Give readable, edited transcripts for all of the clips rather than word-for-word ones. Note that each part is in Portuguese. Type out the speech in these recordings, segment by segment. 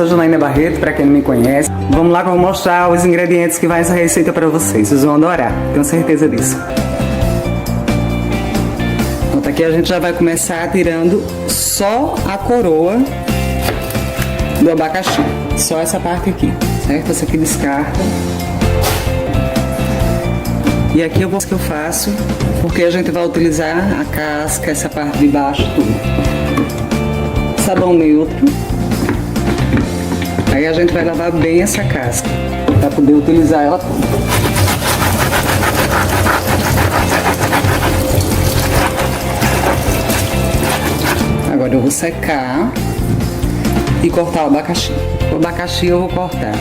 sou Janaína Barreto, para quem não me conhece. Vamos lá que eu vou mostrar os ingredientes que vai essa receita para vocês. Vocês vão adorar, tenho certeza disso. Pronto, aqui a gente já vai começar tirando só a coroa do abacaxi. Só essa parte aqui, certo? Essa aqui descarta. E aqui o que eu faço, porque a gente vai utilizar a casca, essa parte de baixo, tudo. Sabão neutro. Aí a gente vai lavar bem essa casca, para poder utilizar ela toda. Agora eu vou secar e cortar o abacaxi. O abacaxi eu vou cortar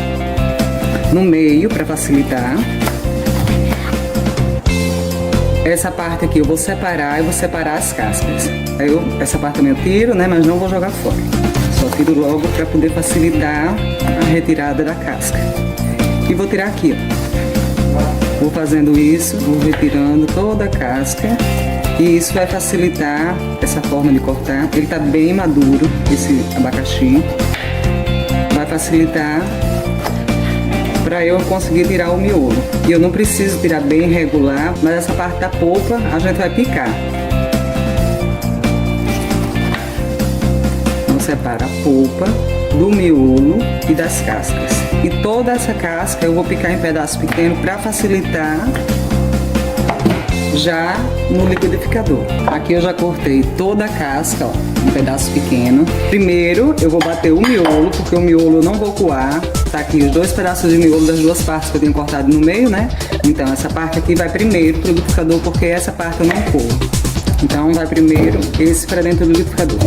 no meio, para facilitar. Essa parte aqui eu vou separar e vou separar as cascas. Aí essa parte também eu tiro, né? Mas não vou jogar fora. Só tiro logo para poder facilitar a retirada da casca. E vou tirar aqui, ó. Vou fazendo isso, vou retirando toda a casca. E isso vai facilitar essa forma de cortar. Ele tá bem maduro, esse abacaxi. Vai facilitar para eu conseguir tirar o miolo. E eu não preciso tirar bem regular, mas essa parte da polpa a gente vai picar. Então separa a polpa do miolo e das cascas. E toda essa casca eu vou picar em pedaços pequenos para facilitar já no liquidificador. Aqui eu já cortei toda a casca, ó, em pedaços pequenos. Primeiro eu vou bater o miolo, porque o miolo eu não vou coar. Tá aqui os 2 pedaços de miolo das 2 partes que eu tenho cortado no meio, né? Então essa parte aqui vai primeiro pro liquidificador, porque essa parte eu não coo. Então vai primeiro esse para dentro do liquidificador.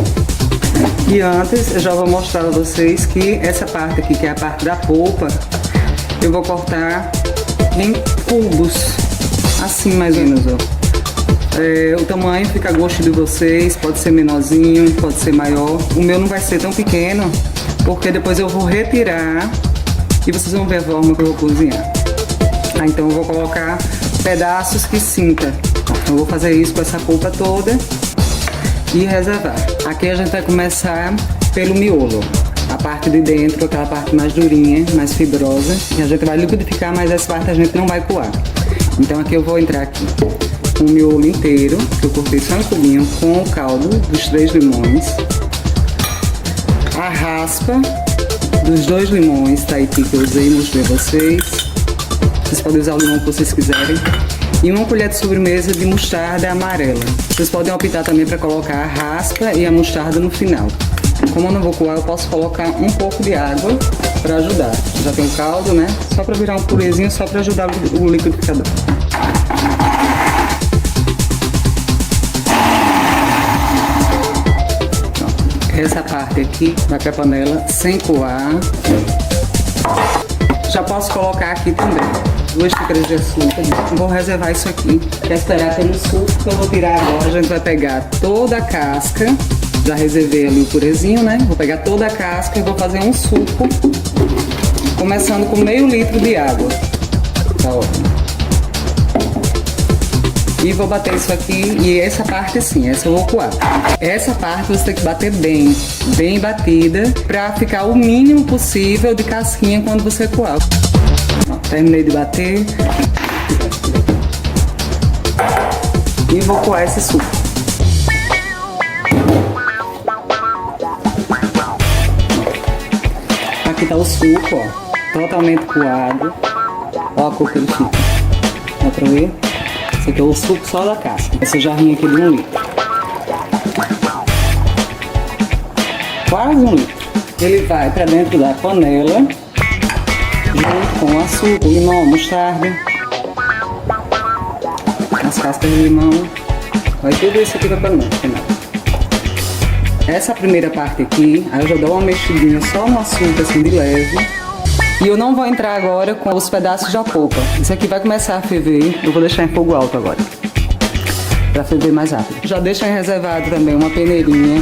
E antes eu já vou mostrar a vocês que essa parte aqui, que é a parte da polpa, eu vou cortar em cubos, assim mais ou menos, ó. O tamanho fica a gosto de vocês, pode ser menorzinho, pode ser maior. O meu não vai ser tão pequeno, porque depois eu vou retirar e vocês vão ver a forma que eu vou cozinhar. Então eu vou colocar pedaços que sinta. Eu vou fazer isso com essa polpa toda e reservar. Aqui a gente vai começar pelo miolo. A parte de dentro, aquela parte mais durinha, mais fibrosa. E a gente vai liquidificar, mas essa parte a gente não vai coar. Então aqui eu vou entrar aqui com o miolo inteiro, que eu cortei só em cubinho, com o caldo dos 3 limões. A raspa dos 2 limões Tahiti que eu usei, mostrei a vocês. Vocês podem usar o limão que vocês quiserem. E 1 colher de sobremesa de mostarda amarela. Vocês podem optar também para colocar a raspa e a mostarda no final. Como eu não vou coar, eu posso colocar um pouco de água para ajudar. Já tem o caldo, né? Só para virar um purezinho, só para ajudar o liquidificador. Essa parte aqui vai para a panela sem coar. Já posso colocar aqui também 2 xícaras de açúcar. Vou reservar isso aqui. Quer esperar pelo suco que eu vou tirar agora. A gente vai pegar toda a casca. Já reservei ali o purezinho, né? Vou pegar toda a casca e vou fazer um suco. Começando com meio litro de água. Tá ótimo. E vou bater isso aqui, e essa parte sim, essa eu vou coar. Essa parte você tem que bater bem, bem batida, pra ficar o mínimo possível de casquinha quando você coar. Terminei de bater. E vou coar esse suco. Aqui tá o suco, ó, totalmente coado. Ó a cor que ele fica. Dá pra ver? Esse aqui é o suco só da casca. Essa jarrinha aqui de 1 litro. Quase 1 litro. Ele vai para dentro da panela, junto com o açúcar, o limão, a mostarda, as cascas de limão. Vai tudo isso aqui para a panela. Essa primeira parte aqui, aí eu já dou uma mexidinha só no açúcar, assim, de leve. E eu não vou entrar agora com os pedaços da polpa. Isso aqui vai começar a ferver. Eu vou deixar em fogo alto agora, para ferver mais rápido. Já deixo reservado também uma peneirinha,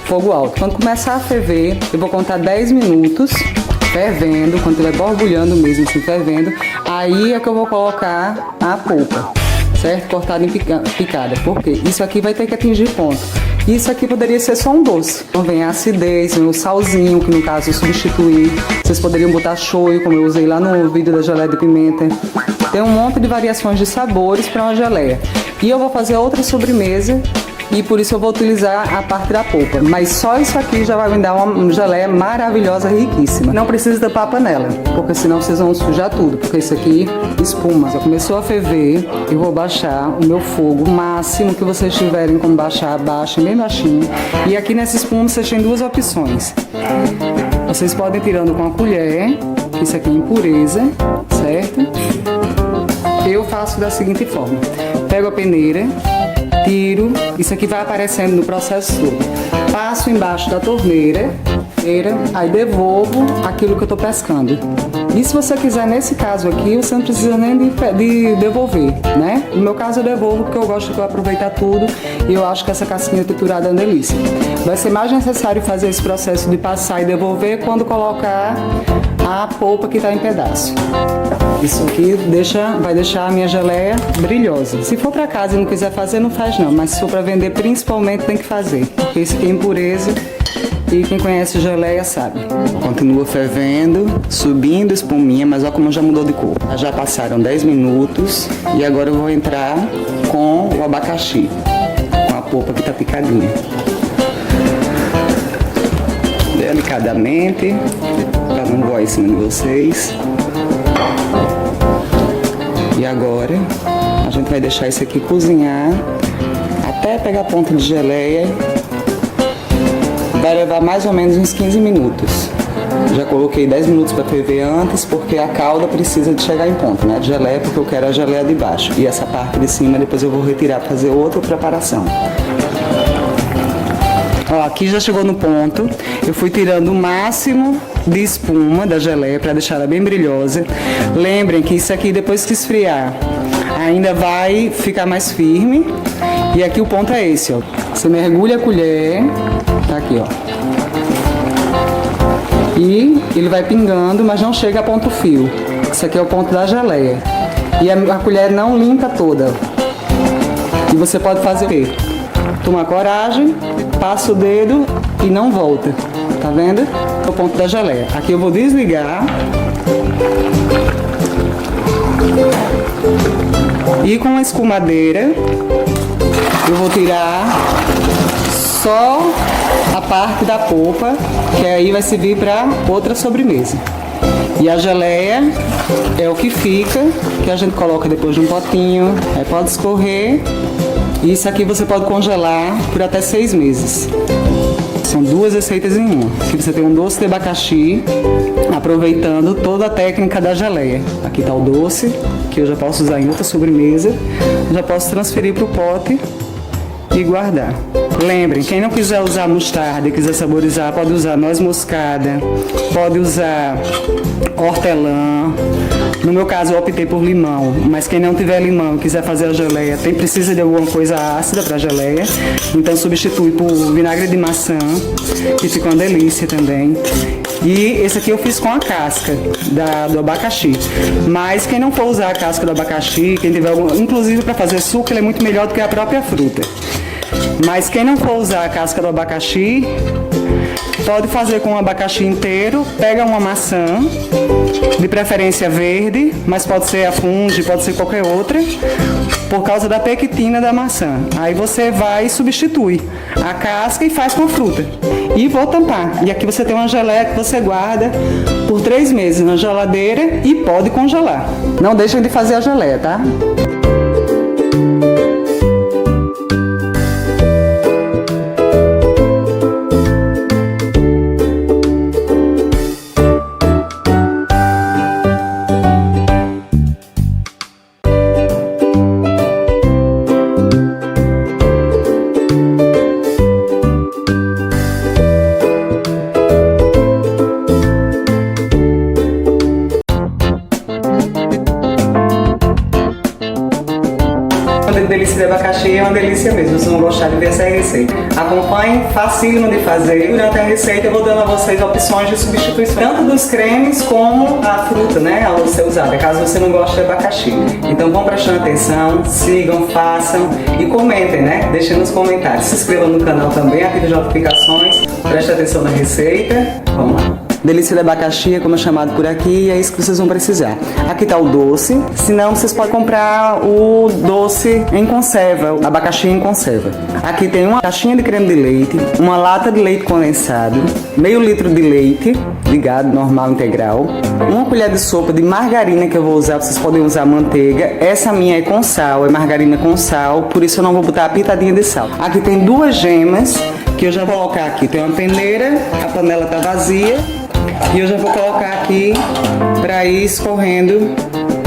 fogo alto. Quando começar a ferver, eu vou contar 10 minutos, fervendo, quando estiver borbulhando mesmo, assim, fervendo. Aí é que eu vou colocar a polpa, certo? Cortada em picada. Por quê? Isso aqui vai ter que atingir ponto. Isso aqui poderia ser só um doce. Então vem a acidez, vem o salzinho, que no caso eu substituí. Vocês poderiam botar shoyu, como eu usei lá no vídeo da geleia de pimenta. Tem um monte de variações de sabores para uma geleia. E eu vou fazer outra sobremesa e por isso eu vou utilizar a parte da polpa. Mas só isso aqui já vai me dar uma geleia maravilhosa, riquíssima. Não precisa tampar a panela, porque senão vocês vão sujar tudo, porque isso aqui espuma. Já começou a ferver, eu vou baixar o meu fogo, o máximo que vocês tiverem como baixar, baixem bem baixinho. E aqui nessa espuma vocês têm duas opções. Vocês podem ir tirando com a colher, isso aqui é impureza, certo? Eu faço da seguinte forma: pego a peneira, tiro, isso aqui vai aparecendo no processo todo. Passo embaixo da torneira, aí devolvo aquilo que eu estou pescando. E se você quiser, nesse caso aqui, você não precisa nem de devolver, né? No meu caso eu devolvo porque eu gosto de aproveitar tudo e eu acho que essa casquinha triturada é uma delícia. Vai ser mais necessário fazer esse processo de passar e devolver quando colocar a polpa que está em pedaço. Isso aqui vai deixar a minha geleia brilhosa. Se for para casa e não quiser fazer, não faz não. Mas se for para vender, principalmente tem que fazer. Porque isso aqui é impureza e quem conhece geleia sabe. Continua fervendo, subindo espuminha, mas olha como já mudou de cor. Já passaram 10 minutos e agora eu vou entrar com o abacaxi, com a polpa que está picadinha. Delicadamente, para não voar em cima de vocês. E agora a gente vai deixar isso aqui cozinhar até pegar ponto de geleia. Vai levar mais ou menos uns 15 minutos. Já coloquei 10 minutos para ferver antes, porque a calda precisa de chegar em ponto, né? De geleia, porque eu quero a geleia de baixo. E essa parte de cima depois eu vou retirar para fazer outra preparação. Ó, aqui já chegou no ponto. Eu fui tirando o máximo de espuma da geleia para deixar ela bem brilhosa. Lembrem que isso aqui, depois que esfriar, ainda vai ficar mais firme. E aqui o ponto é esse, ó. Você mergulha a colher, tá aqui, ó. E ele vai pingando, mas não chega a ponto fio. Esse aqui é o ponto da geleia. E a colher não limpa toda. E você pode fazer o quê? Toma coragem, passa o dedo e não volta. Tá vendo? É o ponto da geleia. Aqui eu vou desligar. E com a escumadeira eu vou tirar só a parte da polpa, que aí vai servir para outra sobremesa. E a geleia é o que fica, que a gente coloca depois de um potinho, aí pode escorrer. E isso aqui você pode congelar por até 6 meses. São duas receitas em uma. Aqui você tem um doce de abacaxi, aproveitando toda a técnica da geleia. Aqui está o doce, que eu já posso usar em outra sobremesa. Já posso transferir para o pote e guardar. Lembrem, quem não quiser usar mostarda e quiser saborizar, pode usar noz moscada, pode usar hortelã. No meu caso eu optei por limão, mas quem não tiver limão e quiser fazer a geleia, precisa de alguma coisa ácida para geleia, então substitui por vinagre de maçã, que fica uma delícia também. E esse aqui eu fiz com a casca do abacaxi. Mas quem não for usar a casca do abacaxi, quem tiver inclusive para fazer suco, ele é muito melhor do que a própria fruta. Mas quem não for usar a casca do abacaxi, pode fazer com o abacaxi inteiro. Pega uma maçã, de preferência verde, mas pode ser a fungo, pode ser qualquer outra, por causa da pectina da maçã. Aí você vai e substitui a casca e faz com a fruta. E vou tampar. E aqui você tem uma geleia que você guarda por 3 meses na geladeira e pode congelar. Não deixem de fazer a geleia, tá? de abacaxi é uma delícia mesmo, vocês vão gostar de ver essa receita. Acompanhe, facílimo de fazer. Durante a receita eu vou dando a vocês opções de substituição, tanto dos cremes como a fruta, né, a ser usada, caso você não goste de abacaxi. Então vão prestando atenção, sigam, façam e comentem, né? Deixem nos comentários. Se inscrevam no canal também, ative as notificações, preste atenção na receita. Vamos lá. Delícia de abacaxi, como é chamado por aqui, e é isso que vocês vão precisar. Aqui tá o doce, se não vocês podem comprar o doce em conserva, o abacaxi em conserva. Aqui tem uma caixinha de creme de leite, uma lata de leite condensado, meio litro de leite, de gado normal integral, uma colher de sopa de margarina que eu vou usar, vocês podem usar manteiga. Essa minha é com sal, é margarina com sal, por isso eu não vou botar a pitadinha de sal. Aqui tem 2 gemas, que eu já vou colocar aqui. Tem uma peneira, a panela tá vazia. E eu já vou colocar aqui para ir escorrendo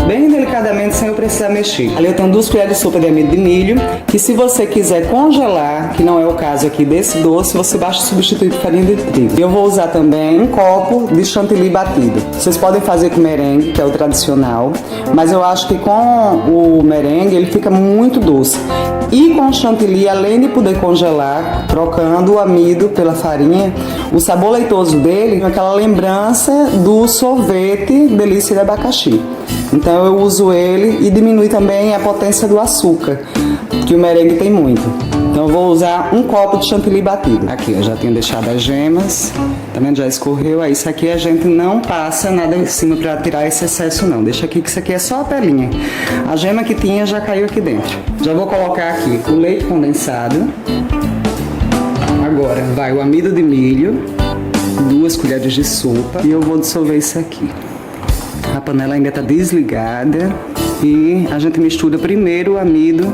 bem delicadamente sem eu precisar mexer. Ali eu tenho 2 colheres de sopa de amido de milho, que se você quiser congelar, que não é o caso aqui desse doce, você basta substituir por farinha de trigo. Eu vou usar também um copo de chantilly batido. Vocês podem fazer com merengue, que é o tradicional, mas eu acho que com o merengue ele fica muito doce. E com o chantilly, além de poder congelar, trocando o amido pela farinha, o sabor leitoso dele é aquela lembrança do sorvete delícia de abacaxi. Então eu uso ele e diminui também a potência do açúcar, que o merengue tem muito. Então eu vou usar um copo de chantilly batido. Aqui eu já tenho deixado as gemas, tá vendo? Já escorreu. Aí isso aqui a gente não passa nada em cima para tirar esse excesso não. Deixa aqui que isso aqui é só a pelinha. A gema que tinha já caiu aqui dentro. Já vou colocar aqui o leite condensado. Agora vai o amido de milho, 2 colheres de sopa, e eu vou dissolver isso aqui. A panela ainda está desligada e a gente mistura primeiro o amido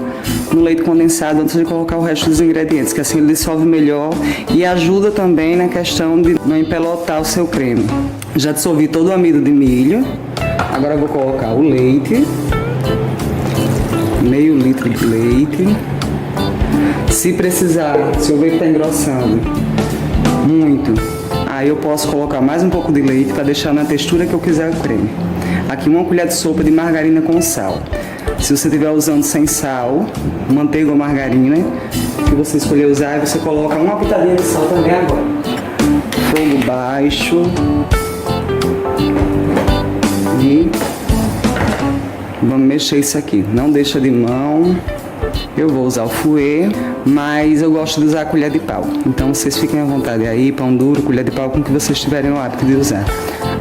no leite condensado antes de colocar o resto dos ingredientes, que assim ele dissolve melhor e ajuda também na questão de não empelotar o seu creme. Já dissolvi todo o amido de milho, agora eu vou colocar o leite, meio litro de leite. Se precisar, se eu ver que está engrossando muito, aí eu posso colocar mais um pouco de leite para deixar na textura que eu quiser o creme. Aqui 1 colher de sopa de margarina com sal. Se você estiver usando sem sal, manteiga ou margarina, que você escolher usar, você coloca uma pitadinha de sal também agora. Fogo baixo. E vamos mexer isso aqui. Não deixa de mão. Eu vou usar o fouet, mas eu gosto de usar a colher de pau. Então vocês fiquem à vontade aí, pão duro, colher de pau, com o que vocês tiverem o hábito de usar.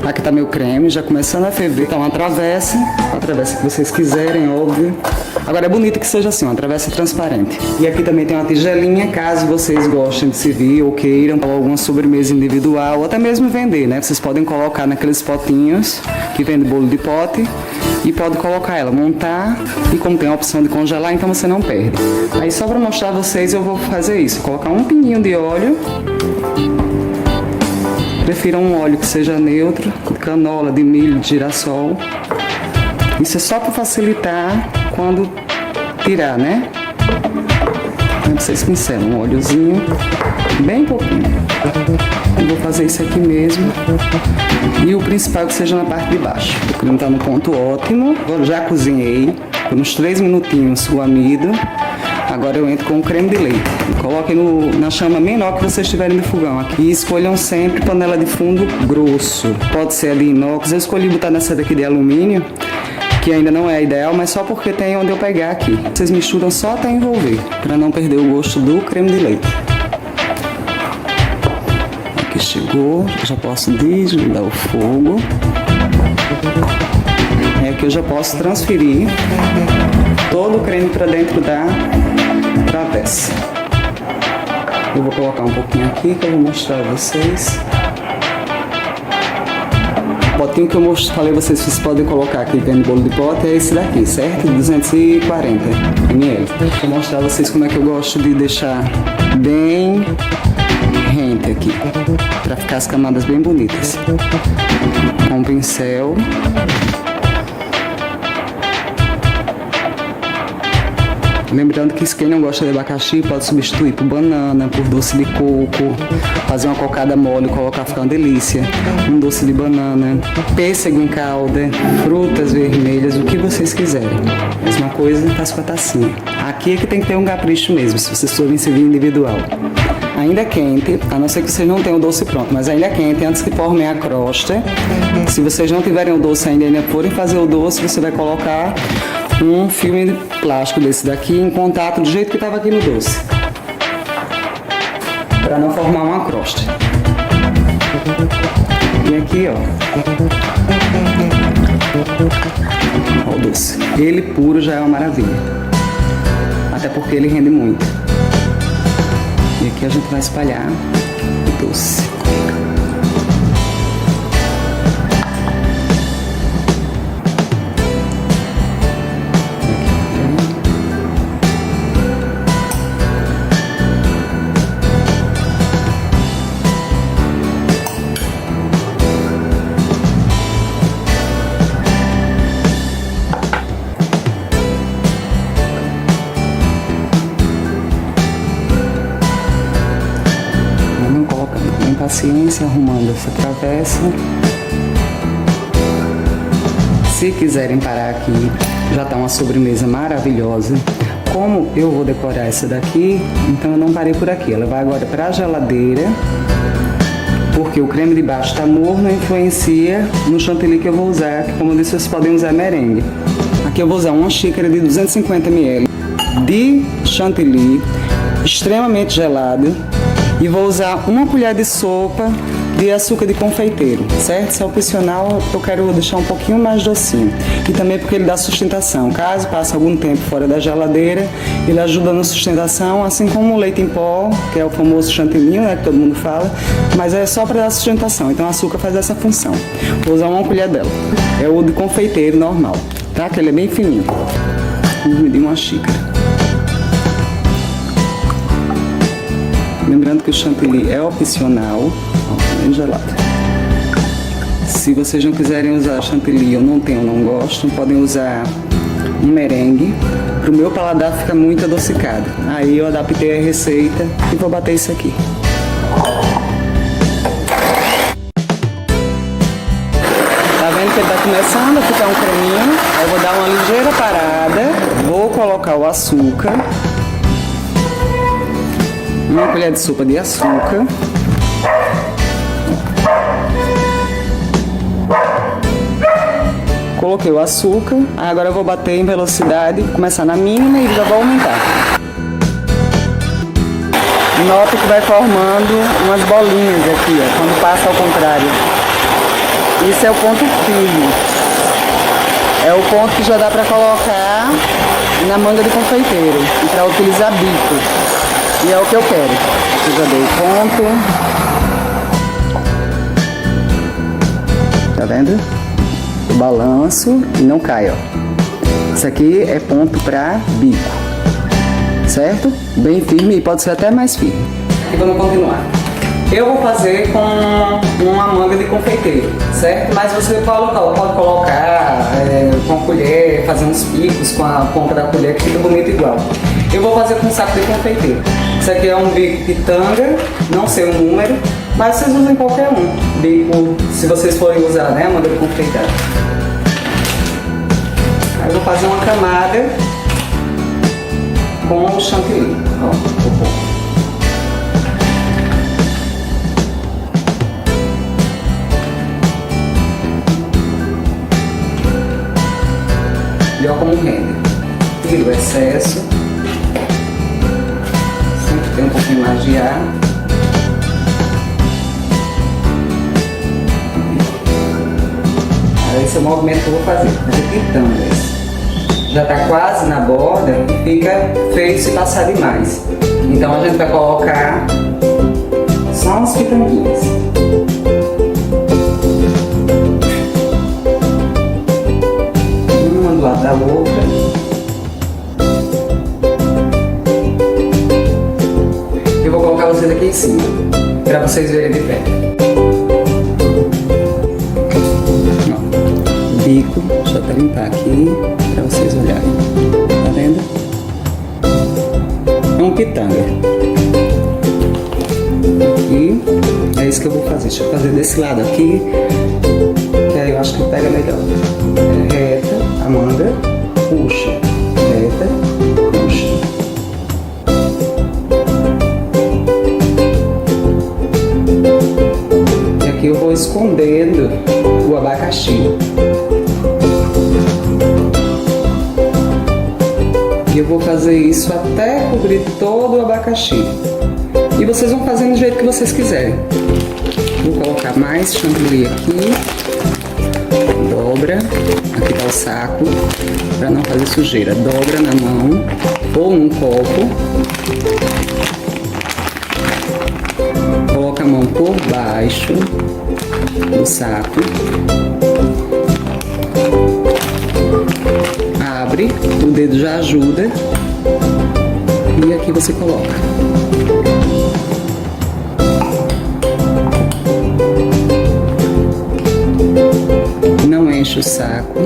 Aqui tá meu creme, já começando a ferver. Tá uma travessa, a travessa que vocês quiserem, óbvio. Agora é bonito que seja assim, uma travessa transparente. E aqui também tem uma tigelinha, caso vocês gostem de servir ou queiram alguma sobremesa individual, ou até mesmo vender, né? Vocês podem colocar naqueles potinhos que vende bolo de pote. E pode colocar ela, montar, e como tem a opção de congelar, então você não perde. Aí só para mostrar a vocês eu vou fazer isso, colocar um pinguinho de óleo. Prefiro um óleo que seja neutro, de canola, de milho, de girassol. Isso é só para facilitar quando tirar, né? Então vocês pincelam um óleozinho, bem pouquinho. Eu vou fazer isso aqui mesmo. E o principal é que seja na parte de baixo. O creme está no ponto ótimo. Eu já cozinhei por uns 3 minutinhos o amido. Agora eu entro com o creme de leite. Coloquem na chama menor que vocês tiverem no fogão aqui. E escolham sempre panela de fundo grosso. Pode ser a de inox. Eu escolhi botar nessa daqui de alumínio, que ainda não é ideal, mas só porque tem onde eu pegar aqui. Vocês misturam só até envolver, para não perder o gosto do creme de leite. Aqui chegou, já posso desligar o fogo. É que eu já posso transferir todo o creme para dentro da travessa. Eu vou colocar um pouquinho aqui que eu vou mostrar a vocês. O potinho que eu falei vocês podem colocar aqui dentro do bolo de pote é esse daqui, certo? 240 ml. Vou mostrar a vocês como é que eu gosto de deixar bem rente aqui, para ficar as camadas bem bonitas. Com um pincel. Lembrando que quem não gosta de abacaxi pode substituir por banana, por doce de coco, fazer uma cocada mole, colocar, ficar uma delícia. Um doce de banana, pêssego em calda, frutas vermelhas, o que vocês quiserem. Mesma coisa, faço com a tacinha. Aqui é que tem que ter um capricho mesmo, se vocês forem servir individual. Ainda quente, a não ser que vocês não tenham o doce pronto, mas ainda quente, antes que formem a crosta. Se vocês não tiverem o doce ainda forem fazer o doce, você vai colocar um filme de plástico desse daqui em contato do jeito que estava aqui no doce, para não formar uma crosta. E aqui, ó, o doce. Ele puro já é uma maravilha, até porque ele rende muito. E aqui a gente vai espalhar o doce. Paciência, arrumando essa travessa. Se quiserem parar aqui, já tá uma sobremesa maravilhosa. Como eu vou decorar essa daqui, então eu não parei por aqui. Ela vai agora para a geladeira, porque o creme de baixo tá morno e influencia no chantilly que eu vou usar, que, como eu disse, vocês podem usar merengue. Aqui eu vou usar uma xícara de 250 ml de chantilly extremamente gelado. E vou usar uma colher de sopa de açúcar de confeiteiro, certo? Se é opcional, eu quero deixar um pouquinho mais docinho. E também porque ele dá sustentação. Caso passe algum tempo fora da geladeira, ele ajuda na sustentação, assim como o leite em pó, que é o famoso chantilly, né, que todo mundo fala, mas é só para dar sustentação. Então o açúcar faz essa função. Vou usar uma colher dela. É o de confeiteiro normal, tá? Que ele é bem fininho. Vou medir uma xícara. Lembrando que o chantilly é opcional, ó, bem gelado. Se vocês não quiserem usar chantilly, eu não tenho, não gosto, podem usar um merengue. Pro meu paladar fica muito adocicado. Aí eu adaptei a receita e vou bater isso aqui. Tá vendo que ele tá começando a ficar um creminho? Aí eu vou dar uma ligeira parada, vou colocar o açúcar. Uma colher de sopa de açúcar. Coloquei o açúcar. Agora eu vou bater em velocidade, começar na mínima e já vou aumentar. Nota que vai formando umas bolinhas aqui, ó, quando passa ao contrário. Isso é o ponto firme. É o ponto que já dá para colocar na manga de confeiteiro e para utilizar bico. E é o que eu quero. Eu já dei ponto. Tá vendo? Eu balanço e não cai, ó. Isso aqui é ponto pra bico. Certo? Bem firme e pode ser até mais firme. E vamos continuar. Eu vou fazer com uma manga de confeiteiro, certo? Mas você pode colocar com a colher, fazer uns picos com a ponta da colher que fica bonito igual. Eu vou fazer com um saco de confeiteiro. Isso aqui é um bico pitanga, não sei o número, mas vocês usem qualquer um. Bico, se vocês forem usar, né, manga de confeiteiro. Aí eu vou fazer uma camada com o chantilly. Ó, vou pôr. E olha como rende. Tira o excesso. Sempre tem um pouquinho mais de ar. Esse é o movimento que eu vou fazer. Pitangas. Já está quase na borda e fica feio se passar demais. Então a gente vai colocar só umas pitanguinhas. Uma do lado da outra. Eu vou colocar vocês aqui em cima, para vocês verem de perto. Bico, deixa eu até limpar aqui para vocês olharem. Tá vendo? limão pitanga. E é isso que eu vou fazer. Deixa eu fazer desse lado aqui, que aí eu acho que pega melhor. Reta, a manga, puxa, reta, puxa. E aqui eu vou escondendo o abacaxi. E eu vou fazer isso até cobrir todo o abacaxi. E vocês vão fazendo do jeito que vocês quiserem. Vou colocar mais chantilly aqui. Dobra. Aqui tá o saco, para não fazer sujeira. Dobra na mão ou num copo. Coloca a mão por baixo do saco. Abre, o dedo já ajuda. E aqui você coloca. Não enche o saco.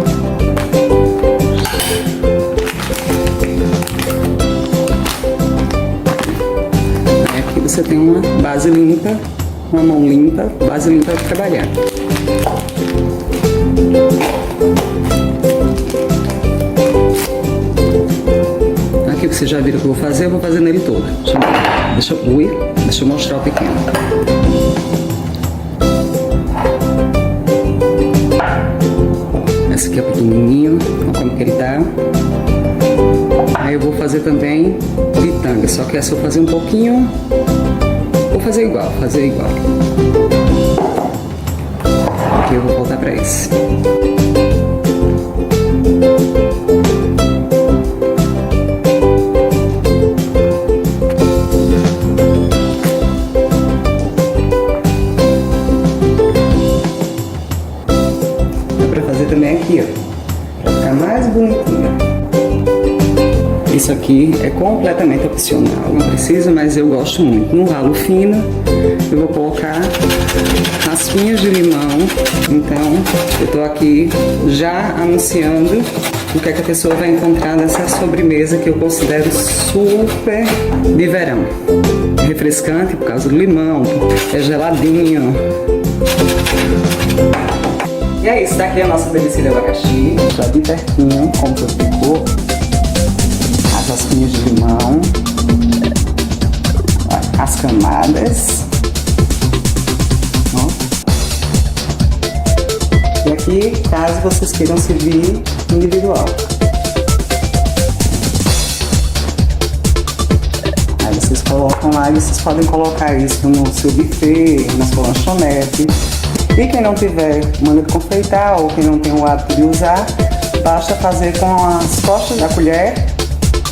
Aí aqui você tem uma base limpa, uma mão limpa, base limpa para trabalhar. Aqui vocês já viram o que eu vou fazer nele todo. Deixa eu mostrar o pequeno. Esse aqui é o pequenininho, olha como que ele tá. Aí eu vou fazer também pitanga, só que essa eu vou fazer um pouquinho. Vou fazer igual. Aqui eu vou voltar pra esse. Também aqui, ó, para ficar mais bonitinho. Isso aqui é completamente opcional, não precisa, mas eu gosto muito. No ralo fino, eu vou colocar raspinhas de limão. Então, eu tô aqui já anunciando o que é que a pessoa vai encontrar nessa sobremesa que eu considero super de verão. É refrescante por causa do limão, é geladinho. E é isso, daqui a nossa delícia de abacaxi, já de pertinho, como que ficou. As raspinhas de limão, as camadas. Ó. E aqui, caso vocês queiram servir individual. Aí vocês colocam lá e vocês podem colocar isso no seu buffet, na sua lanchonete. E quem não tiver manga de confeitar ou quem não tem o hábito de usar, basta fazer com as costas da colher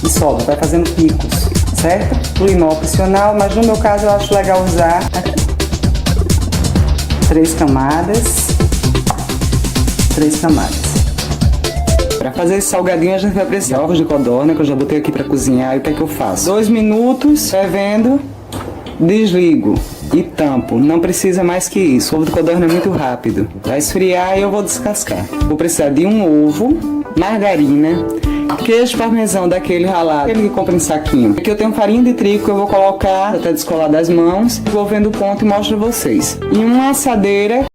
e sobra, vai fazendo picos, certo? O limão opcional, mas no meu caso eu acho legal usar aqui. 3 camadas. Para fazer esse salgadinho a gente vai precisar de ovos de codorna, que eu já botei aqui para cozinhar. E o que é que eu faço? 2 minutos fervendo, desligo e tampo. Não precisa mais que isso. O ovo de codorna é muito rápido. Vai esfriar e eu vou descascar. Vou precisar de um ovo, margarina, queijo parmesão daquele ralado, aquele que compra em saquinho. Aqui eu tenho farinha de trigo que eu vou colocar até descolar das mãos. Vou vendo o ponto e mostro a vocês. E uma assadeira.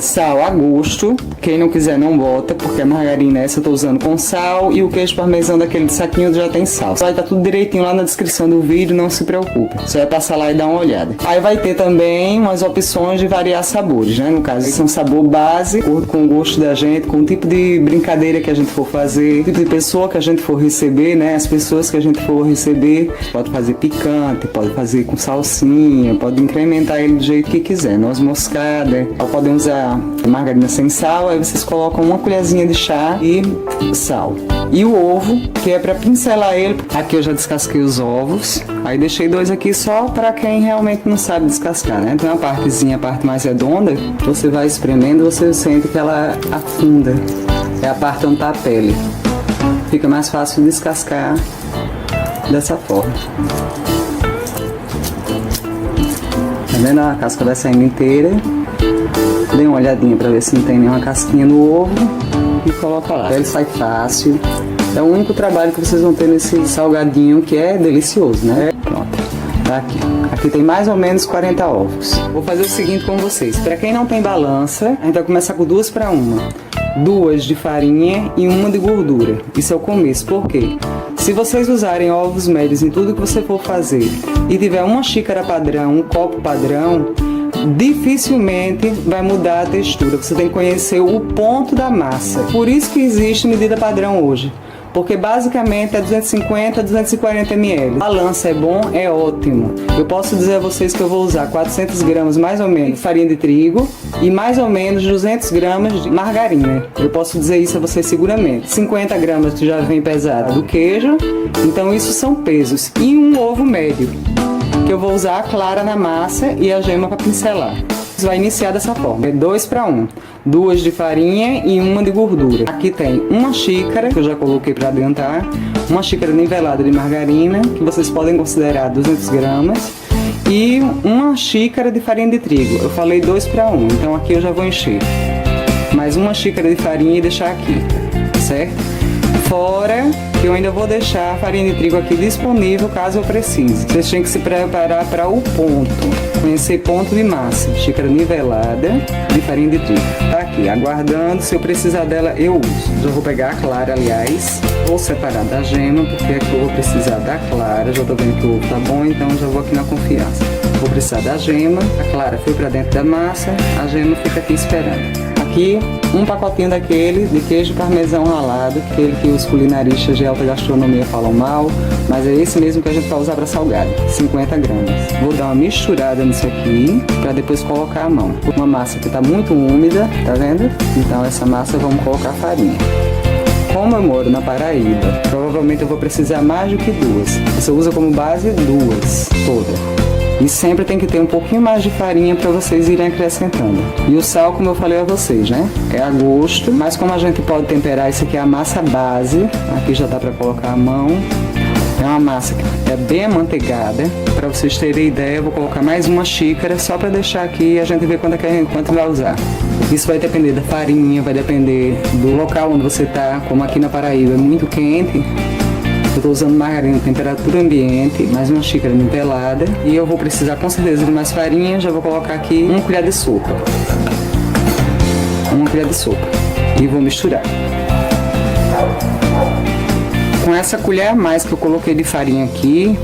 Sal a gosto, quem não quiser não bota, porque a margarina essa eu tô usando com sal e o queijo parmesão daquele de saquinho já tem sal. Vai estar tudo direitinho lá na descrição do vídeo, não se preocupe. Você vai passar lá e dar uma olhada. Aí vai ter também umas opções de variar sabores, né? No caso, esse é um sabor base, com o gosto da gente, com o tipo de brincadeira que a gente for fazer, o tipo de pessoa que a gente for receber, né? As pessoas que a gente for receber, pode fazer picante, pode fazer com salsinha, pode incrementar ele do jeito que quiser. Noz moscada, podem usar margarina sem sal, aí vocês colocam uma colherzinha de chá e sal. E o ovo, que é para pincelar ele. Aqui eu já descasquei os ovos, aí deixei 2 aqui só para quem realmente não sabe descascar, né? Tem uma partezinha, a parte mais redonda, você vai espremendo, você sente que ela afunda. É a parte onde tá a pele. Fica mais fácil descascar dessa forma. Tá vendo? A casca vai saindo inteira. Dê uma olhadinha para ver se não tem nenhuma casquinha no ovo e coloca lá. Ele sai fácil, É o único trabalho que vocês vão ter nesse salgadinho, que é delicioso, né? Pronto, tá aqui. Aqui tem mais ou menos 40 ovos. Vou fazer o seguinte com vocês. Para quem não tem balança, a gente vai começar com 2 para 1. 2 de farinha e 1 de gordura. Isso é o começo. Por quê? Se vocês usarem ovos médios em tudo que você for fazer e tiver uma xícara padrão, um copo padrão, dificilmente vai mudar a textura. Você tem que conhecer o ponto da massa. Por isso que existe medida padrão hoje. Porque basicamente é 250 a 240 ml. Balança é bom, é ótimo. Eu posso dizer a vocês que eu vou usar 400 gramas mais ou menos de farinha de trigo e mais ou menos 200 gramas de margarina. Eu posso dizer isso a vocês seguramente. 50 gramas que já vem pesada do queijo. Então isso são pesos. E um ovo médio, que eu vou usar a clara na massa e a gema para pincelar. Você vai iniciar dessa forma, é 2 para 1, 2 de farinha e 1 de gordura. Aqui tem uma xícara, que eu já coloquei para adiantar, uma xícara nivelada de margarina, que vocês podem considerar 200 gramas, e uma xícara de farinha de trigo. Eu falei 2 para 1, então aqui eu já vou encher mais uma xícara de farinha e deixar aqui, certo? Fora que eu ainda vou deixar a farinha de trigo aqui disponível caso eu precise. Vocês têm que se preparar para o ponto, conhecer ponto de massa. Xícara nivelada de farinha de trigo. Tá aqui, aguardando, se eu precisar dela eu uso. Já vou pegar a clara, aliás, vou separar da gema, porque aqui eu vou precisar da clara. Já tô vendo que o ovo tá bom, então já vou aqui na confiança. Vou precisar da gema, a clara foi para dentro da massa, a gema fica aqui esperando. Aqui, um pacotinho daquele de queijo parmesão ralado, aquele que os culinaristas de alta gastronomia falam mal, mas é esse mesmo que a gente vai usar para salgado, 50 gramas. Vou dar uma misturada nisso aqui, para depois colocar a mão. Uma massa que está muito úmida, tá vendo? Então essa massa vamos colocar farinha. Como eu moro na Paraíba, provavelmente eu vou precisar mais do que 2. Você usa como base 2 toda. E sempre tem que ter um pouquinho mais de farinha para vocês irem acrescentando. E o sal, como eu falei a vocês, né? É a gosto, mas como a gente pode temperar, isso aqui é a massa base. Aqui já dá para colocar a mão. É uma massa que é bem amanteigada. Para vocês terem ideia, eu vou colocar mais uma xícara só para deixar aqui e a gente ver quanto vai usar. Isso vai depender da farinha, vai depender do local onde você tá. Como aqui na Paraíba é muito quente, eu estou usando margarina, temperatura ambiente, mais uma xícara nivelada. E eu vou precisar com certeza de mais farinha. Já vou colocar aqui uma colher de sopa. Uma colher de sopa. E vou misturar. Com essa colher a mais que eu coloquei de farinha aqui,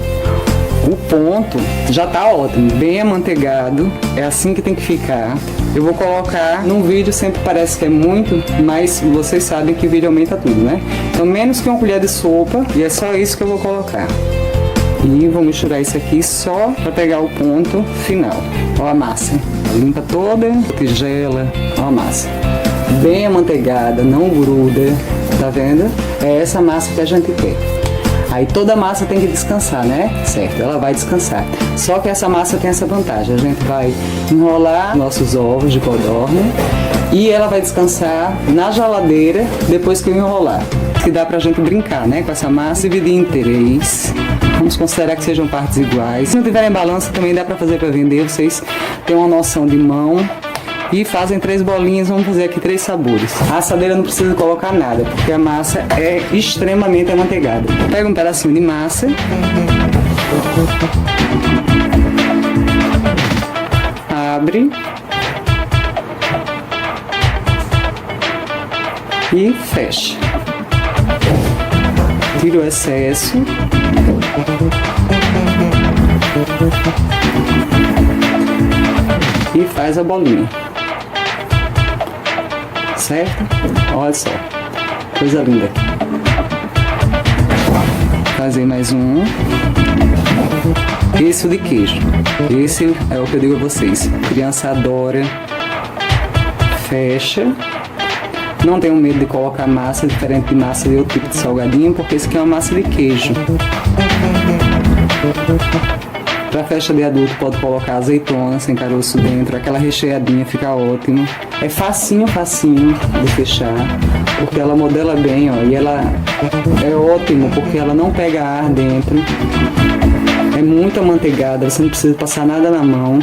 o ponto já tá ótimo, bem amanteigado. É assim que tem que ficar. Eu vou colocar, no vídeo sempre parece que é muito, mas vocês sabem que o vídeo aumenta tudo, né? Então menos que uma colher de sopa, e é só isso que eu vou colocar. E vou misturar isso aqui só para pegar o ponto final. Ó a massa, limpa toda, tigela, ó a massa. Bem amanteigada, não gruda, tá vendo? É essa massa que a gente quer. Aí toda massa tem que descansar, né? Certo, ela vai descansar. Só que essa massa tem essa vantagem. A gente vai enrolar nossos ovos de codorna e ela vai descansar na geladeira depois que eu enrolar. Que dá pra gente brincar, né? Com essa massa, dividir em 3. Vamos considerar que sejam partes iguais. Se não tiverem balança, também dá pra fazer pra vender. Vocês têm uma noção de mão. E fazem 3 bolinhas, vamos fazer aqui 3 sabores. A assadeira não precisa colocar nada, porque a massa é extremamente amanteigada. Pega um pedacinho de massa. Abre. E fecha. Tira o excesso. E faz a bolinha. Certo? Olha só, coisa linda aqui. Fazer mais um. Esse é o de queijo. Esse é o que eu digo a vocês. Criança adora. Fecha. Não tenham medo de colocar massa diferente de massa de outro tipo de salgadinho, porque esse aqui é uma massa de queijo. Para festa de adulto pode colocar azeitona sem caroço dentro, aquela recheadinha fica ótimo. É facinho de fechar, porque ela modela bem, ó, e ela é ótimo porque ela não pega ar dentro. É muito amanteigada, você não precisa passar nada na mão.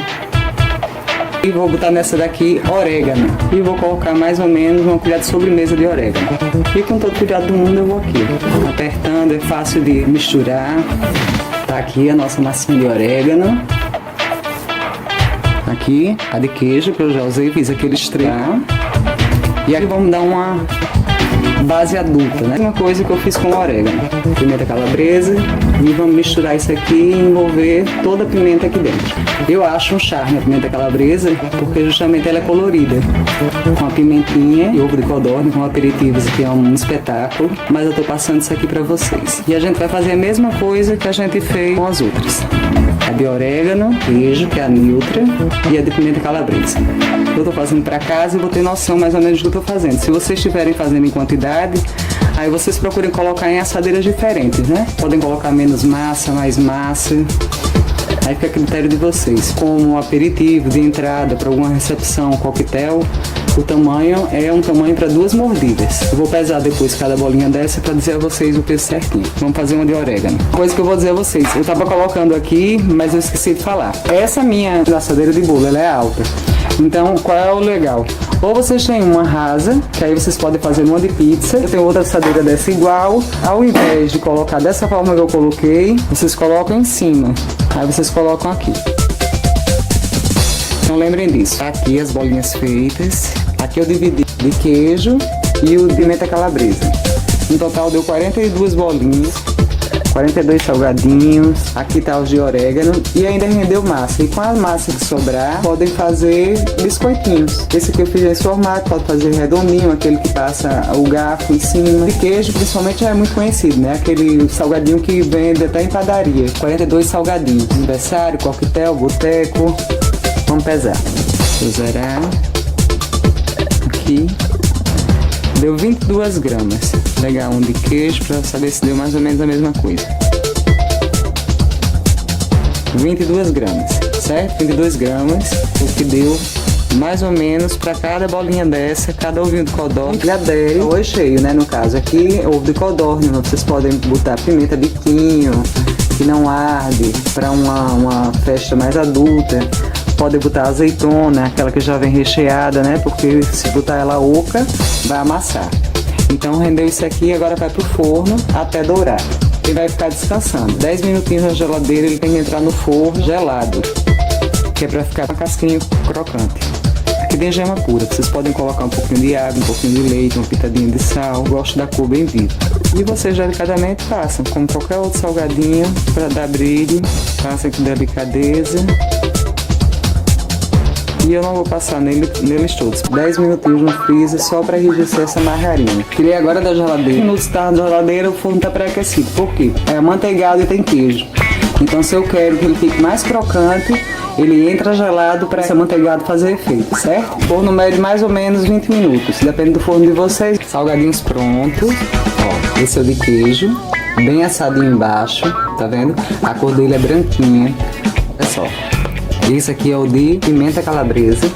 E vou botar nessa daqui orégano. E vou colocar mais ou menos uma colher de sobremesa de orégano. E com todo cuidado do mundo eu vou aqui, apertando, é fácil de misturar. Tá aqui a nossa massinha de orégano. Aqui a de queijo que eu já usei, fiz aquele estrear. E aqui vamos dar uma base adulta, né? Uma coisa que eu fiz com orégano, pimenta calabresa, e vamos misturar isso aqui e envolver toda a pimenta aqui dentro. Eu acho um charme a pimenta calabresa, porque justamente ela é colorida, com a pimentinha e ovo de codorna, com aperitivos, que é um espetáculo, mas eu tô passando isso aqui pra vocês. E a gente vai fazer a mesma coisa que a gente fez com as outras. A de orégano, queijo, que é a neutra, e a de pimenta calabresa. Eu tô fazendo pra casa e vou ter noção mais ou menos do que eu tô fazendo. Se vocês estiverem fazendo em quantidade, aí vocês procurem colocar em assadeiras diferentes, né? Podem colocar menos massa, mais massa. Aí fica a critério de vocês. Como aperitivo, de entrada, para alguma recepção, coquetel, o tamanho é um tamanho para 2 mordidas. Eu vou pesar depois cada bolinha dessa para dizer a vocês o peso certinho. Vamos fazer uma de orégano. Coisa que eu vou dizer a vocês, eu tava colocando aqui, mas eu esqueci de falar. Essa minha assadeira de bolo, ela é alta. Então, qual é o legal? Ou vocês têm uma rasa, que aí vocês podem fazer uma de pizza. Eu tenho outra assadeira dessa igual. Ao invés de colocar dessa forma que eu coloquei, vocês colocam em cima. Aí vocês colocam aqui. Então lembrem disso. Aqui as bolinhas feitas. Aqui eu dividi de queijo e o de pimenta calabresa. No total deu 42 bolinhas. 42 salgadinhos, aqui tá os de orégano e ainda rendeu massa. E com a massa que sobrar, podem fazer biscoitinhos. Esse aqui eu fiz nesse formato, pode fazer redondinho, aquele que passa o garfo em cima. De queijo, principalmente, é muito conhecido, né? Aquele salgadinho que vende até em padaria. 42 salgadinhos. Aniversário, coquetel, boteco. Vamos pesar. Vou zerar. Aqui. Deu 22 gramas. Vou pegar um de queijo para saber se deu mais ou menos a mesma coisa. 22 gramas, certo? 22 gramas, o que deu mais ou menos para cada bolinha dessa, cada ovinho de codorna. E adere o recheio, né? No caso aqui, ovo de codorna. Vocês podem botar pimenta biquinho, que não arde, para uma festa mais adulta. Pode botar azeitona, aquela que já vem recheada, né? Porque se botar ela oca, vai amassar. Então rendeu isso aqui, agora vai pro forno até dourar. Ele vai ficar descansando. 10 minutinhos na geladeira, ele tem que entrar no forno gelado, que é pra ficar com a casquinha crocante. Aqui tem gema pura, vocês podem colocar um pouquinho de água, um pouquinho de leite, uma pitadinha de sal. Eu gosto da cor bem viva. E vocês delicadamente passam, como qualquer outro salgadinho, para dar brilho. Passam com delicadeza. E eu não vou passar neles todos. 10 minutinhos no freezer só para enrijecer essa margarina. Tirei agora da geladeira. Minutos tá na geladeira, o forno tá pré-aquecido. Por quê? É amanteigado e tem queijo. Então se eu quero que ele fique mais crocante, ele entra gelado para esse amanteigado fazer efeito, certo? Forno médio mais ou menos 20 minutos. Depende do forno de vocês. Salgadinhos prontos. Ó, esse é o de queijo. Bem assadinho embaixo. Tá vendo? A cor dele é branquinha. Olha só. Esse aqui é o de pimenta calabresa.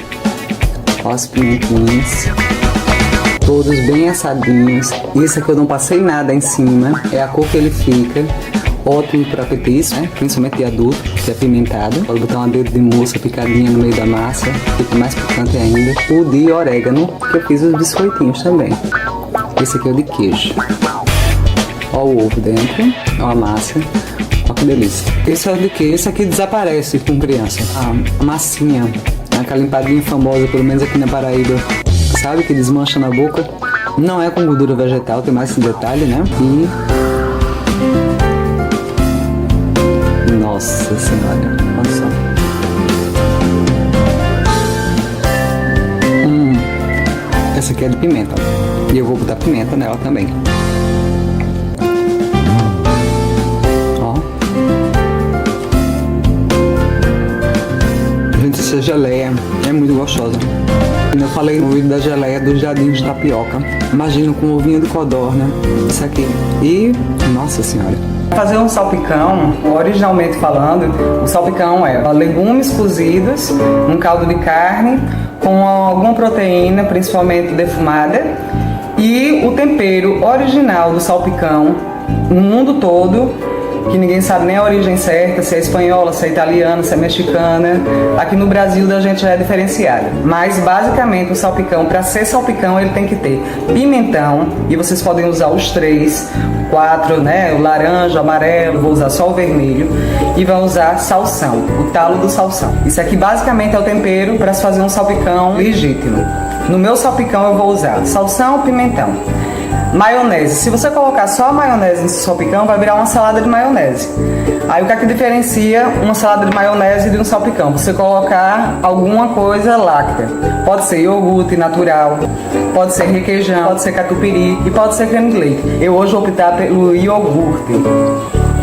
Ó as pimentinhas. Todos bem assadinhos. Esse aqui eu não passei nada em cima. É a cor que ele fica. Ótimo para petisco, né? Principalmente de adulto, que é apimentado. Pode botar uma dedo de moça picadinha no meio da massa. Fica mais picante ainda. O de orégano, que eu fiz os biscoitinhos também. Esse aqui é o de queijo. Ó o ovo dentro. Ó a massa. Olha que delícia. Esse é o de queijo. Esse aqui desaparece com criança. A massinha, aquela limpadinha famosa, pelo menos aqui na Paraíba, sabe? Que desmancha na boca. Não é com gordura vegetal, tem mais esse detalhe, né? E... nossa senhora, olha só. Essa aqui é de pimenta. E eu vou botar pimenta nela também. Gente, essa geleia é muito gostosa. Eu falei no vídeo da geleia dos jardins de tapioca. Imagina com ovinho de codorna, isso aqui. E, nossa senhora. Fazer um salpicão, originalmente falando, o salpicão é legumes cozidos, um caldo de carne com alguma proteína, principalmente defumada, e o tempero original do salpicão no mundo todo que ninguém sabe nem a origem certa, se é espanhola, se é italiana, se é mexicana. Aqui no Brasil da gente já é diferenciado. Mas basicamente o salpicão, para ser salpicão, ele tem que ter pimentão, e vocês podem usar os 3, 4, né? O laranja, o amarelo, vou usar só o vermelho, e vai usar salsão, o talo do salsão. Isso aqui basicamente é o tempero para se fazer um salpicão legítimo. No meu salpicão eu vou usar salsão, pimentão. Maionese. Se você colocar só a maionese nesse salpicão, vai virar uma salada de maionese. Aí o que é que diferencia uma salada de maionese de um salpicão? Você colocar alguma coisa láctea. Pode ser iogurte natural, pode ser requeijão, pode ser catupiry e pode ser creme de leite. Eu hoje vou optar pelo iogurte,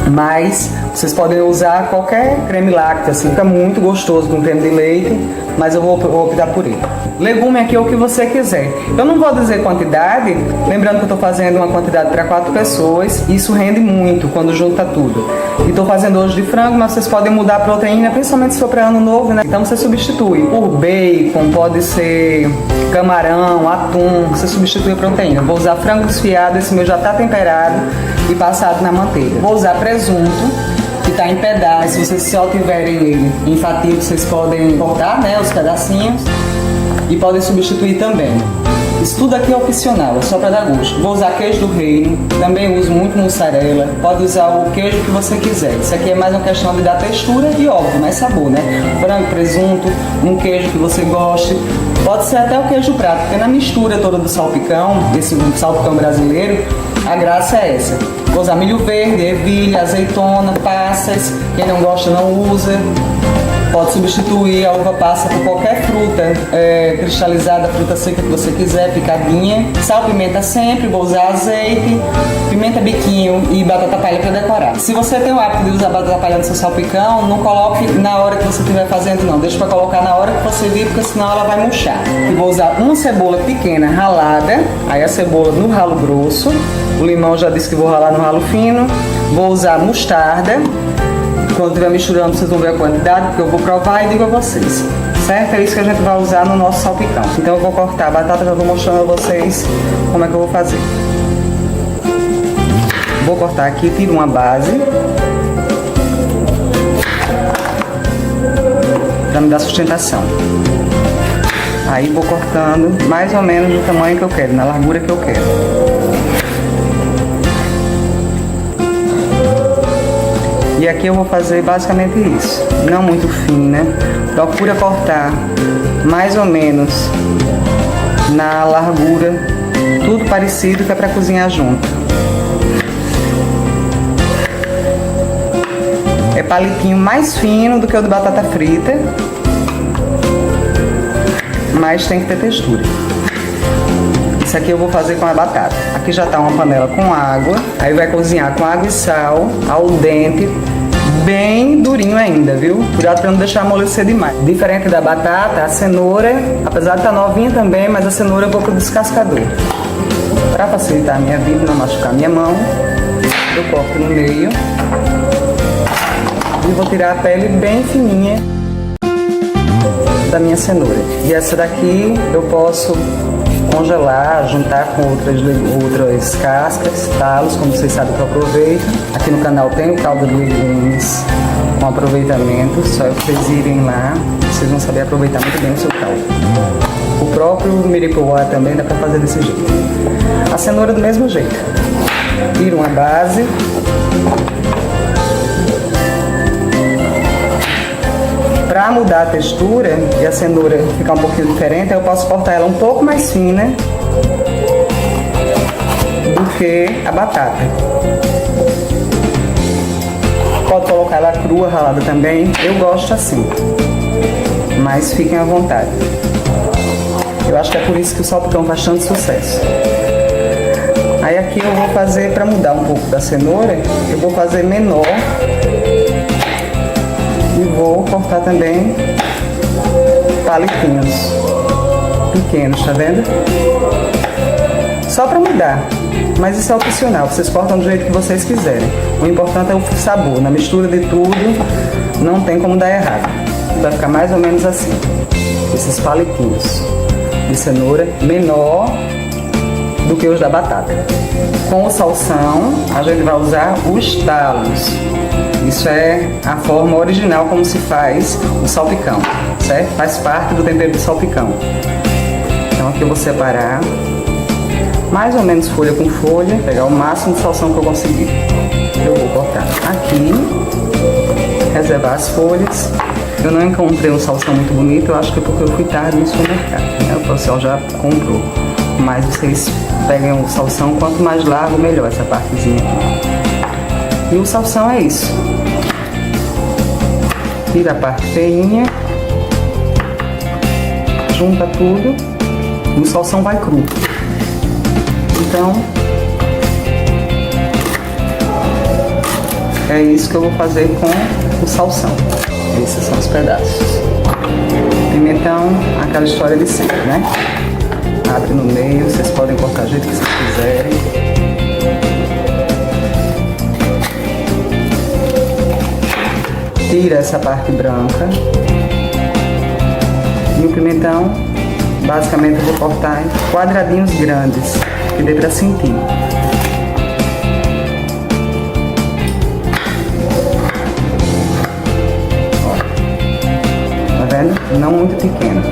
mas vocês podem usar qualquer creme lácteo, assim, fica muito gostoso com creme de leite, mas eu vou optar por ele. Legume aqui é o que você quiser. Eu não vou dizer quantidade, lembrando que eu estou fazendo uma quantidade para 4 pessoas, isso rende muito quando junta tudo. E estou fazendo hoje de frango, mas vocês podem mudar a proteína, principalmente se for para ano novo, né? Então você substitui por bacon, pode ser camarão, atum, você substitui a proteína. Vou usar frango desfiado, esse meu já está temperado e passado na manteiga. Vou usar presunto, que está em pedaços. Se vocês só tiverem ele em fatia, vocês podem cortar, né, os pedacinhos e podem substituir também. Isso tudo aqui é opcional, é só para dar gosto. Vou usar queijo do reino, também uso muito mussarela, pode usar o queijo que você quiser. Isso aqui é mais uma questão de dar textura e óbvio, mais sabor, né? Frango, presunto, um queijo que você goste. Pode ser até o queijo prato, porque na mistura toda do salpicão, esse salpicão brasileiro, a graça é essa. Vou usar milho verde, ervilha, azeitona, passas. Quem não gosta não usa. Pode substituir a uva passa por qualquer fruta cristalizada, fruta seca que você quiser, picadinha. Sal, pimenta sempre, vou usar azeite, pimenta biquinho e batata palha para decorar. Se você tem o hábito de usar batata palha no seu salpicão, não coloque na hora que você estiver fazendo não. Deixa para colocar na hora que você vir, porque senão ela vai murchar. E vou usar uma cebola pequena ralada, aí a cebola no ralo grosso. O limão já disse que vou ralar no ralo fino. Vou usar mostarda. Quando estiver misturando, vocês vão ver a quantidade, porque eu vou provar e digo a vocês. Certo? É isso que a gente vai usar no nosso salpicão. Então eu vou cortar a batata, já vou mostrando a vocês como é que eu vou fazer. Vou cortar aqui, tiro uma base, para me dar sustentação. Aí vou cortando mais ou menos do tamanho que eu quero, na largura que eu quero. E aqui eu vou fazer basicamente isso, não muito fina, procura cortar mais ou menos na largura, tudo parecido, que é para cozinhar junto. É palitinho mais fino do que o de batata frita, mas tem que ter textura. Isso aqui eu vou fazer com a batata. Aqui já tá uma panela com água, aí vai cozinhar com água e sal, ao dente, bem durinho ainda, viu? Cuidado para não deixar amolecer demais. Diferente da batata, a cenoura, apesar de estar novinha também, mas a cenoura eu vou pro descascador. Para facilitar a minha vida, não machucar a minha mão, eu corto no meio e vou tirar a pele bem fininha da minha cenoura. E essa daqui eu posso congelar, juntar com outras cascas, talos, como vocês sabem que eu aproveito. Aqui no canal tem o caldo de legumes com aproveitamento, só vocês irem lá, vocês vão saber aproveitar muito bem o seu caldo. O próprio miripoá também dá para fazer desse jeito. A cenoura do mesmo jeito. Tiro uma base. Para mudar a textura e a cenoura ficar um pouquinho diferente, eu posso cortar ela um pouco mais fina do que a batata. Pode colocar ela crua, ralada também. Eu gosto assim, mas fiquem à vontade. Eu acho que é por isso que o salpicão faz tanto sucesso. Aí aqui eu vou fazer, para mudar um pouco da cenoura, eu vou fazer menor. E vou cortar também palitinhos pequenos, tá vendo? Só para mudar, mas isso é opcional, vocês cortam do jeito que vocês quiserem. O importante é o sabor, na mistura de tudo não tem como dar errado. Vai ficar mais ou menos assim, esses palitinhos de cenoura menor do que os da batata. Com o salsão, a gente vai usar os talos. Isso é a forma original como se faz o salpicão, certo? Faz parte do tempero do salpicão. Então aqui eu vou separar mais ou menos folha com folha, pegar o máximo de salsão que eu conseguir. Eu vou cortar aqui, reservar as folhas. Eu não encontrei um salsão muito bonito, eu acho que é porque eu fui tarde no supermercado, né? O pessoal já comprou. Mas vocês peguem o salsão, quanto mais largo, melhor essa partezinha aqui. E o salsão é isso. Tira a parte feinha, junta tudo e o salsão vai cru. Então, é isso que eu vou fazer com o salsão. Esses são os pedaços. Pimentão, aquela história de sempre, né? Abre no meio, vocês podem cortar do jeito que vocês quiserem. Tira essa parte branca. E o pimentão, basicamente eu vou cortar em quadradinhos grandes, que dê pra sentir. Ó. Tá vendo? Não muito pequeno.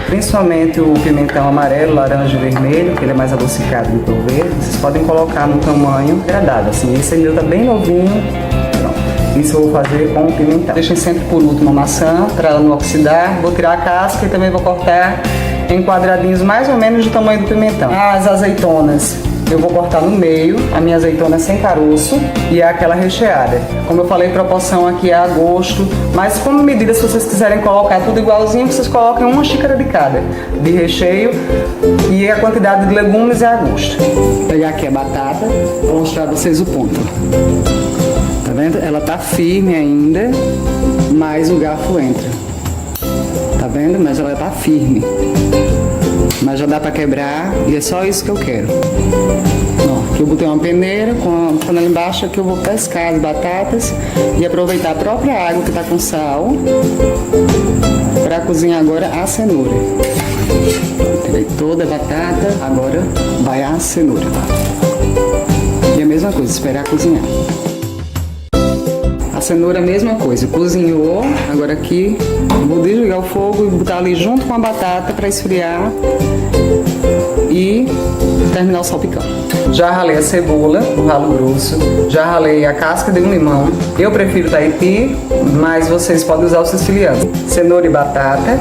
Principalmente o pimentão amarelo, laranja e vermelho, que ele é mais adocicado do que o verde, vocês podem colocar no tamanho agradável. Assim, esse meu tá bem novinho. Pronto. Isso eu vou fazer com o pimentão. Deixem sempre por último a maçã, para ela não oxidar. Vou tirar a casca e também vou cortar em quadradinhos mais ou menos do tamanho do pimentão. As azeitonas, eu vou cortar no meio, a minha azeitona sem caroço e é aquela recheada. Como eu falei, proporção aqui é a gosto, mas como medida, se vocês quiserem colocar tudo igualzinho, vocês coloquem uma xícara de cada de recheio e a quantidade de legumes é a gosto. Vou pegar aqui a batata, vou mostrar pra vocês o ponto. Tá vendo? Ela tá firme ainda, mas o garfo entra. Tá vendo? Mas ela tá firme. Mas já dá pra quebrar e é só isso que eu quero. Ó, aqui eu botei uma peneira com a panela embaixo, que eu vou pescar as batatas e aproveitar a própria água que tá com sal para cozinhar agora a cenoura. Tirei toda a batata, agora vai a cenoura. E a mesma coisa, esperar cozinhar. A cenoura a mesma coisa, cozinhou, agora aqui vou desligar o fogo e botar ali junto com a batata para esfriar e terminar o salpicão. Já ralei a cebola, o ralo grosso, já ralei a casca de um limão. Eu prefiro Tahiti, mas vocês podem usar o siciliano. Cenoura e batata.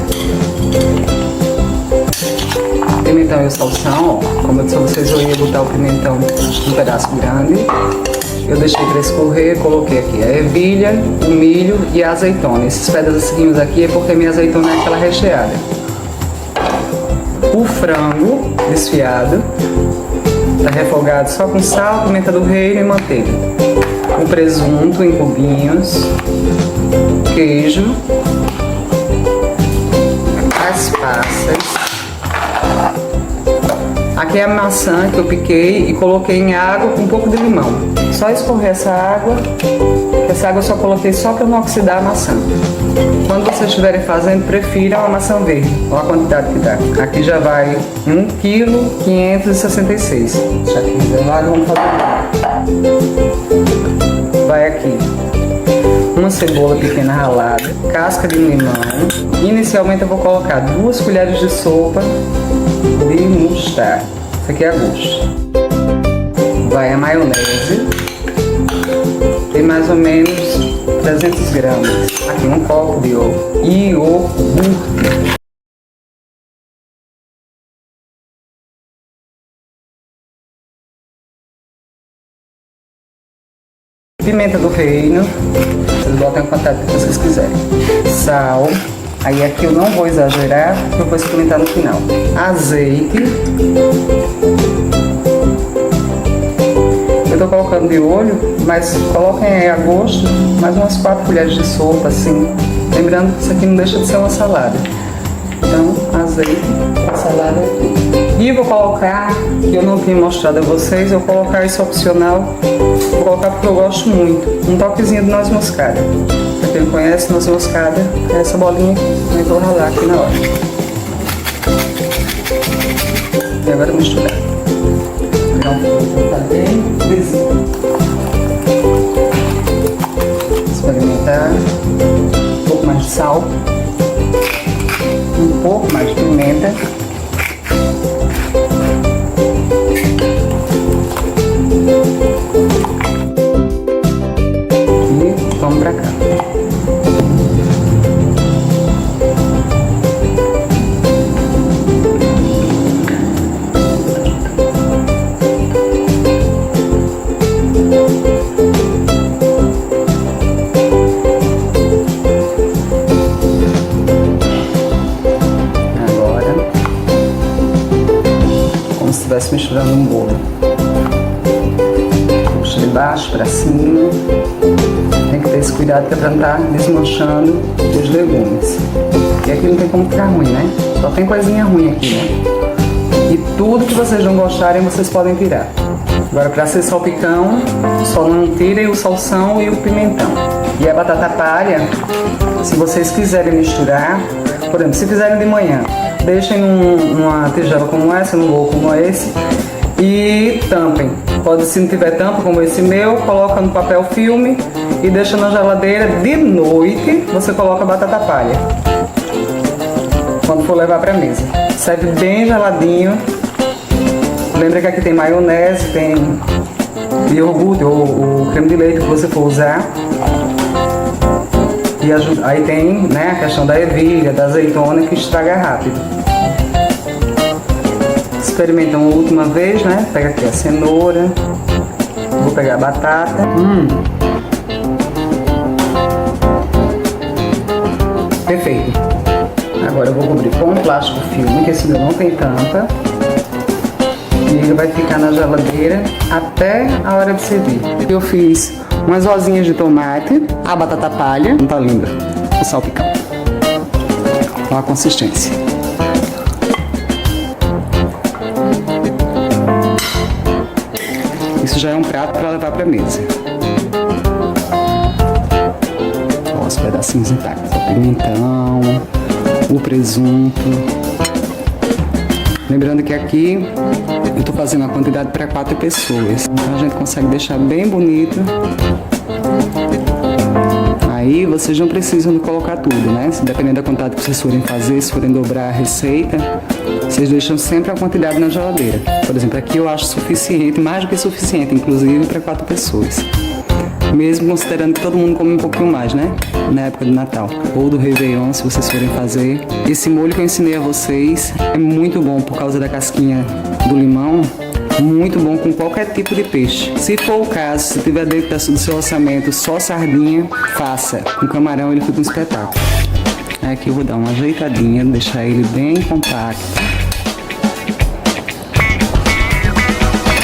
Pimentão e o salsão, ó. Como eu disse a vocês, eu ia botar o pimentão um pedaço grande. Eu deixei para escorrer, coloquei aqui a ervilha, o milho e a azeitona. Esses pedacinhos aqui é porque minha azeitona é aquela recheada. O frango desfiado, tá refogado só com sal, pimenta do reino e manteiga. O presunto em cubinhos, queijo, as passas. Aqui é a maçã que eu piquei e coloquei em água com um pouco de limão. Só escorrer essa água, que essa água eu só coloquei só para não oxidar a maçã. Quando vocês estiverem fazendo, prefiram a maçã verde, olha a quantidade que dá. Aqui já vai 1,566 kg. Já aqui reservado, vamos fazer. Vai aqui uma cebola pequena ralada, casca de limão. Inicialmente eu vou colocar 2 colheres de sopa de mostarda. Isso aqui é a gosto. Vai a maionese. Tem mais ou menos 300 gramas. Aqui um copo de ovo. E iogurte. Pimenta do reino. Vocês botam a quantidade que vocês quiserem. Sal. Aí aqui eu não vou exagerar, porque eu vou experimentar no final. Azeite. Eu tô colocando de olho, mas coloquem aí a gosto, mais umas 4 colheres de sopa, assim. Lembrando que isso aqui não deixa de ser uma salada. Então, azeite, a salada aqui. E vou colocar, que eu não tinha mostrado a vocês, eu vou colocar isso opcional. Vou colocar porque eu gosto muito. Um toquezinho de noz moscada. Pra quem conhece, noz moscada é essa bolinha aqui. Eu vou ralar aqui na hora. E agora misturar. Pegar um pouco, tá bem lisinho. Experimentar. Um pouco mais de sal. Um pouco mais de pimenta. E vamos pra cá. Estivesse misturando um bolo. Puxa de baixo para cima. Tem que ter esse cuidado para não estar desmanchando os legumes. E aqui não tem como ficar ruim, né? Só tem coisinha ruim aqui, né? E tudo que vocês não gostarem, vocês podem tirar. Agora, para ser salpicão, só não tirem o salsão e o pimentão. E a batata palha, se vocês quiserem misturar, por exemplo, se fizerem de manhã, deixem numa tigela como essa, num bowl como esse, e tampem. Pode, se não tiver tampa, como esse meu, coloca no papel filme e deixa na geladeira. De noite, você coloca a batata palha, quando for levar para mesa. Serve bem geladinho. Lembra que aqui tem maionese, tem iogurte ou o creme de leite que você for usar. E aí tem, né, a questão da ervilha, da azeitona, que estraga rápido. Experimenta uma última vez, né? Pega aqui a cenoura. Vou pegar a batata. Perfeito. Agora eu vou cobrir com um plástico filme, que esse meu não tem tampa. E ele vai ficar na geladeira até a hora de servir. Eu fiz umas rosinhas de tomate, a batata palha, tá linda, o salpicão. Olha a consistência. Isso já é um prato para levar para mesa. Olha os pedacinhos intactos, o pimentão, o presunto. Lembrando que aqui eu estou fazendo a quantidade para 4 pessoas. Então a gente consegue deixar bem bonito. Aí vocês não precisam de colocar tudo, né? Dependendo da quantidade que vocês forem fazer, se forem dobrar a receita, vocês deixam sempre a quantidade na geladeira. Por exemplo, aqui eu acho suficiente, mais do que suficiente, inclusive para 4 pessoas. Mesmo considerando que todo mundo come um pouquinho mais, né? Na época do Natal. Ou do Réveillon, se vocês forem fazer. Esse molho que eu ensinei a vocês é muito bom por causa da casquinha do limão. Muito bom com qualquer tipo de peixe. Se for o caso, se tiver dentro do seu orçamento só sardinha, faça. Com camarão ele fica um espetáculo. Aqui eu vou dar uma ajeitadinha, deixar ele bem compacto.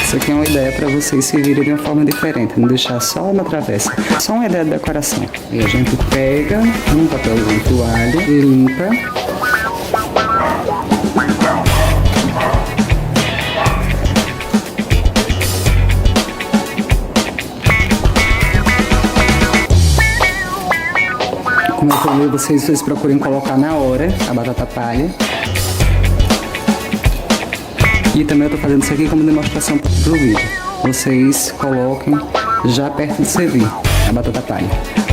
Isso aqui é uma ideia para vocês se virem de uma forma diferente, não deixar só uma travessa, só uma ideia de decoração. E a gente pega um papelzinho de toalha, limpa. Como eu falei, vocês procurem colocar na hora a batata palha. E também eu tô fazendo isso aqui como demonstração pro vídeo. Vocês coloquem já perto de servir a batata palha.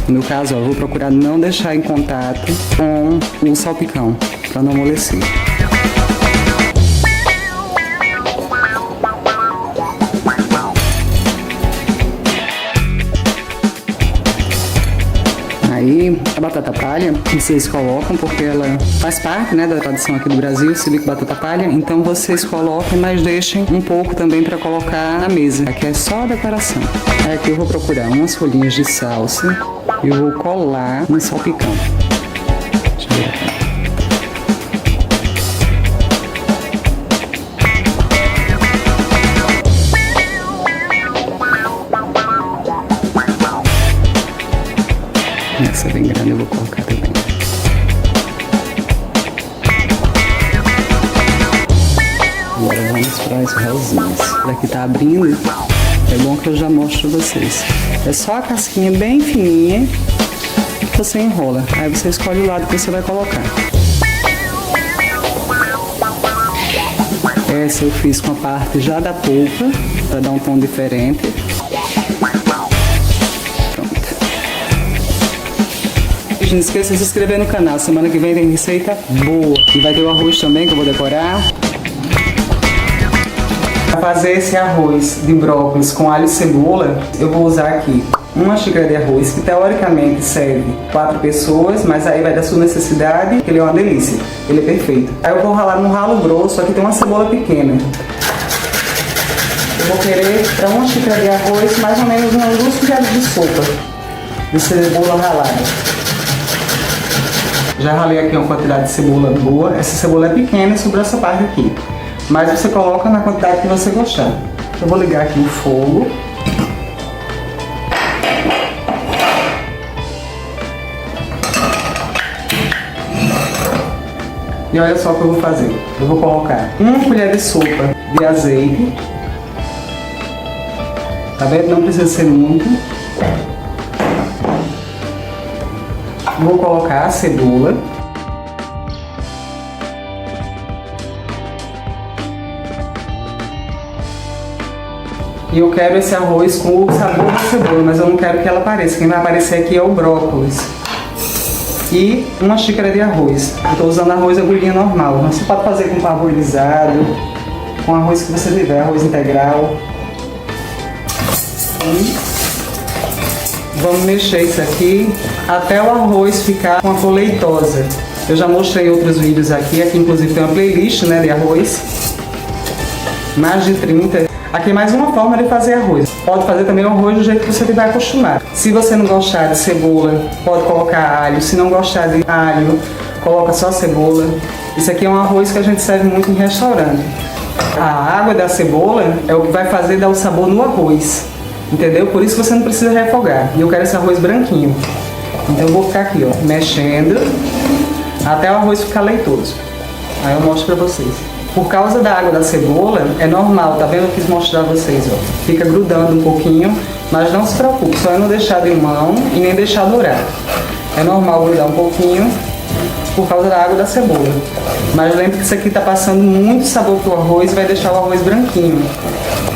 No meu caso, ó, eu vou procurar não deixar em contato com o salpicão, para não amolecer. Aí a batata palha vocês colocam porque ela faz parte, né, da tradição aqui do Brasil, silico batata palha. Então vocês coloquem, mas deixem um pouco também para colocar na mesa. Aqui é só a decoração. Aí aqui eu vou procurar umas folhinhas de salsa e eu vou colar no salpicão. Deixa eu ver aqui. Essa é bem grande, eu vou colocar também. Agora vamos para as rosinhas. Daqui tá abrindo, é bom que eu já mostro pra vocês. É só a casquinha bem fininha que você enrola. Aí você escolhe o lado que você vai colocar. Essa eu fiz com a parte já da polpa, para dar um tom diferente. Pronto. Não esqueça de se inscrever no canal, semana que vem tem receita boa. E vai ter o arroz também que eu vou decorar. Para fazer esse arroz de brócolis com alho e cebola, eu vou usar aqui uma xícara de arroz, que teoricamente serve 4 pessoas, mas aí vai da sua necessidade, ele é uma delícia, ele é perfeito. Aí eu vou ralar no ralo grosso, aqui tem uma cebola pequena. Eu vou querer para uma xícara de arroz, mais ou menos umas 2 colheres de sopa de cebola ralada. Já ralei aqui uma quantidade de cebola boa, essa cebola é pequena e sobrou essa parte aqui. Mas você coloca na quantidade que você gostar. Eu vou ligar aqui o fogo. E olha só o que eu vou fazer. Eu vou colocar 1 colher de sopa de azeite. Tá vendo? Não precisa ser muito. Vou colocar a cebola. E eu quero esse arroz com o sabor da cebola, mas eu não quero que ela apareça. Quem vai aparecer aqui é o brócolis. E uma xícara de arroz. Eu estou usando arroz agulhinha normal. Você pode fazer com parboilizado, com arroz que você tiver, arroz integral. E vamos mexer isso aqui até o arroz ficar com a cor leitosa. Eu já mostrei outros vídeos aqui. Aqui inclusive tem uma playlist, né, de arroz. Mais de 30. Aqui é mais uma forma de fazer arroz. Pode fazer também o arroz do jeito que você estiver acostumado. Se você não gostar de cebola, pode colocar alho. Se não gostar de alho, coloca só cebola. Isso aqui é um arroz que a gente serve muito em restaurante. A água da cebola é o que vai fazer dar o sabor no arroz. Entendeu? Por isso você não precisa refogar. E eu quero esse arroz branquinho. Então eu vou ficar aqui, ó, mexendo até o arroz ficar leitoso. Aí eu mostro pra vocês. Por causa da água da cebola, é normal, tá vendo? Eu quis mostrar a vocês, ó. Fica grudando um pouquinho, mas não se preocupe, só é não deixar de mão e nem deixar dourar. É normal grudar um pouquinho por causa da água da cebola. Mas lembre que isso aqui tá passando muito sabor pro arroz e vai deixar o arroz branquinho.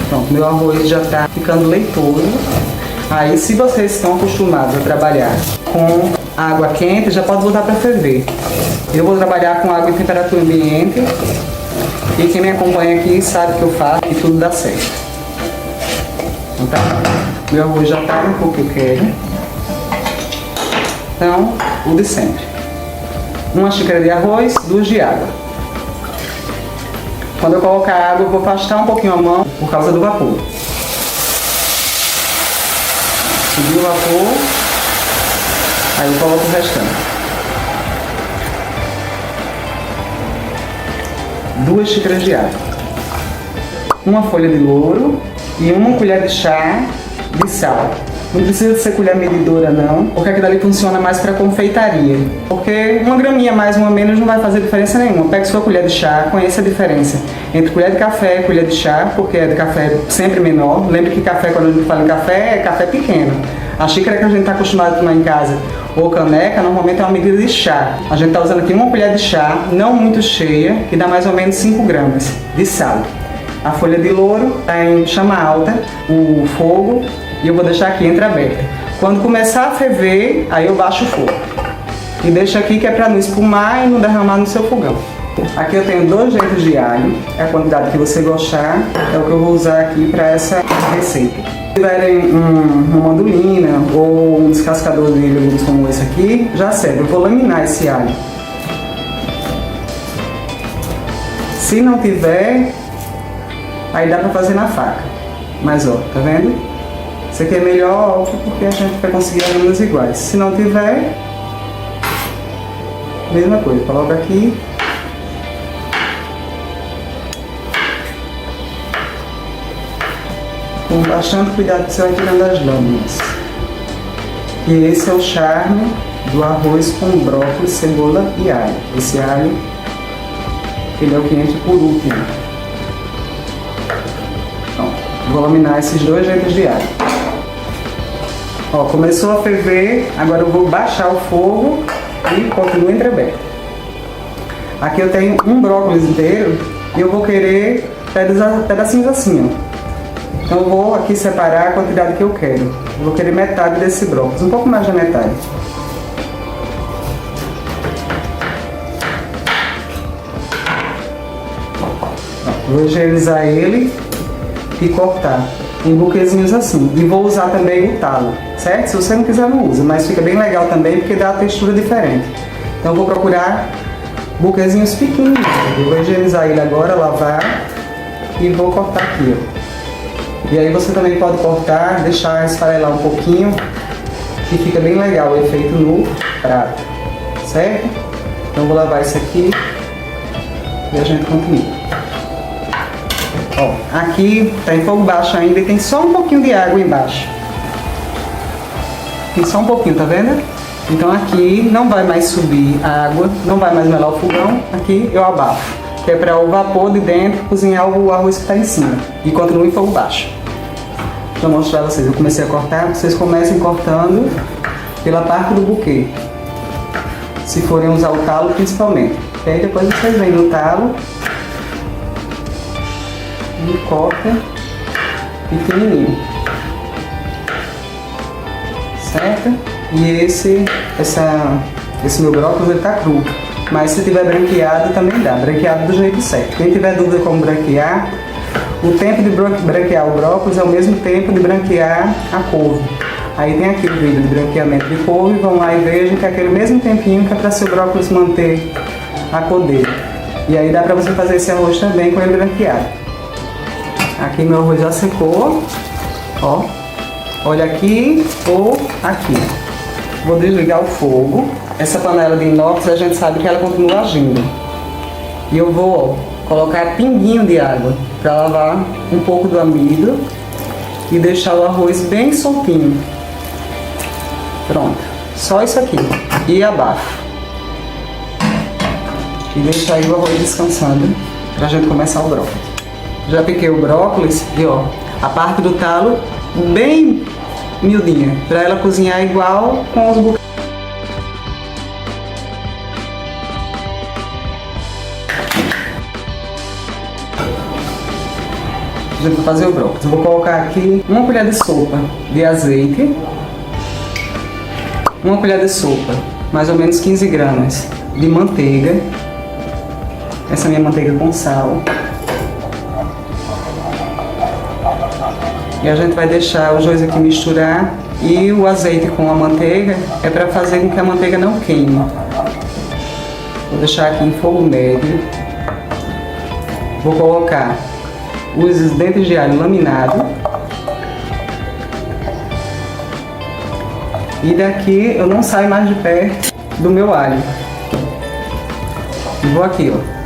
Pronto, meu arroz já tá ficando leitoso. Aí, se vocês estão acostumados a trabalhar com água quente, já pode botar para ferver. Eu vou trabalhar com água em temperatura ambiente. E quem me acompanha aqui sabe que eu faço e tudo dá certo. Então tá, meu arroz já tá no pouco que eu quero. Então, o de sempre. 1 xícara de arroz, 2 de água. Quando eu colocar a água, eu vou afastar um pouquinho a mão por causa do vapor. Subiu o vapor, aí eu coloco o restante. 2 xícaras de água, 1 folha de louro e 1 colher de chá de sal. Não precisa de ser colher medidora não, porque aquilo ali funciona mais para confeitaria. Porque 1 graminha mais, 1 menos não vai fazer diferença nenhuma. Pegue sua colher de chá, conheça a diferença entre colher de café e colher de chá, porque a de café é sempre menor. Lembre que café, quando a gente fala em café, é café pequeno. A xícara que a gente está acostumado a tomar em casa, ou caneca, normalmente é uma medida de chá. A gente está usando aqui 1 colher de chá, não muito cheia, que dá mais ou menos 5 gramas de sal. A folha de louro está em chama alta, o fogo, e eu vou deixar aqui entreaberta. Quando começar a ferver, aí eu baixo o fogo. E deixo aqui que é para não espumar e não derramar no seu fogão. Aqui eu tenho 2 dentes de alho, é a quantidade que você gostar, é o que eu vou usar aqui para essa receita. Se tiverem uma mandolina ou um descascador de legumes como esse aqui, já serve. Eu vou laminar esse alho. Se não tiver, aí dá para fazer na faca. Mas ó, tá vendo? Isso aqui é melhor porque a gente vai conseguir lâminas iguais. Se não tiver, mesma coisa, coloca aqui. Com bastante cuidado que você vai tirando as lâminas. E esse é o charme do arroz com brócolis, cebola e alho. Esse alho, ele é o que entra por último. Então, vou laminar esses 2 dentes de alho. Ó, começou a ferver, agora eu vou baixar o fogo e continuo entreaberto. Aqui eu tenho um brócolis inteiro e eu vou querer pedacinhos assim, ó. Então eu vou aqui separar a quantidade que eu quero. Eu vou querer metade desse brócolis, um pouco mais da metade. Vou higienizar ele e cortar em buquezinhos assim. E vou usar também o talo, certo? Se você não quiser, não usa, mas fica bem legal também porque dá uma textura diferente. Então eu vou procurar buquezinhos pequenos. Eu vou higienizar ele agora, lavar e vou cortar aqui, ó. E aí você também pode cortar, deixar esfarelar um pouquinho, que fica bem legal o efeito no prato, certo? Então vou lavar isso aqui e a gente continua. Ó, aqui tá em fogo baixo ainda e tem só um pouquinho de água embaixo. Tem só um pouquinho, tá vendo? Então aqui não vai mais subir a água, não vai mais melar o fogão, aqui eu abafo. Que é para o vapor de dentro cozinhar o arroz que está em cima. E continua em fogo baixo. Vou mostrar a vocês. Eu comecei a cortar, vocês comecem cortando pela parte do buquê. Se forem usar o talo principalmente. E aí depois vocês vêm no talo e cortam pequenininho. Certo? E esse meu brócolis ele tá cru. Mas se tiver branqueado também dá, branqueado do jeito certo. Quem tiver dúvida como branquear, o tempo de branquear o brócolis é o mesmo tempo de branquear a couve. Aí tem aqui o vídeo de branqueamento de couve, vão lá e vejam que é aquele mesmo tempinho que é para seu brócolis manter a cor dele. E aí dá para você fazer esse arroz também com ele branqueado. Aqui meu arroz já secou, ó. Olha aqui ou aqui. Vou desligar o fogo. Essa panela de inox a gente sabe que ela continua agindo. E eu vou colocar pinguinho de água para lavar um pouco do amido e deixar o arroz bem soltinho. Pronto, só isso aqui. E abafo. E deixar aí o arroz descansando para a gente começar o brócolis. Já piquei o brócolis e ó, a parte do talo bem miudinha, para ela cozinhar igual com os buquês. A gente vai fazer o brócolis. Eu vou colocar aqui uma colher de sopa de azeite, uma colher de sopa, mais ou menos 15 gramas de manteiga. Essa é a minha manteiga com sal. E a gente vai deixar os dois aqui misturar. E o azeite com a manteiga é para fazer com que a manteiga não queime. Vou deixar aqui em fogo médio. Vou colocar os dentes de alho laminados. E daqui eu não saio mais de perto do meu alho. E vou aqui, ó.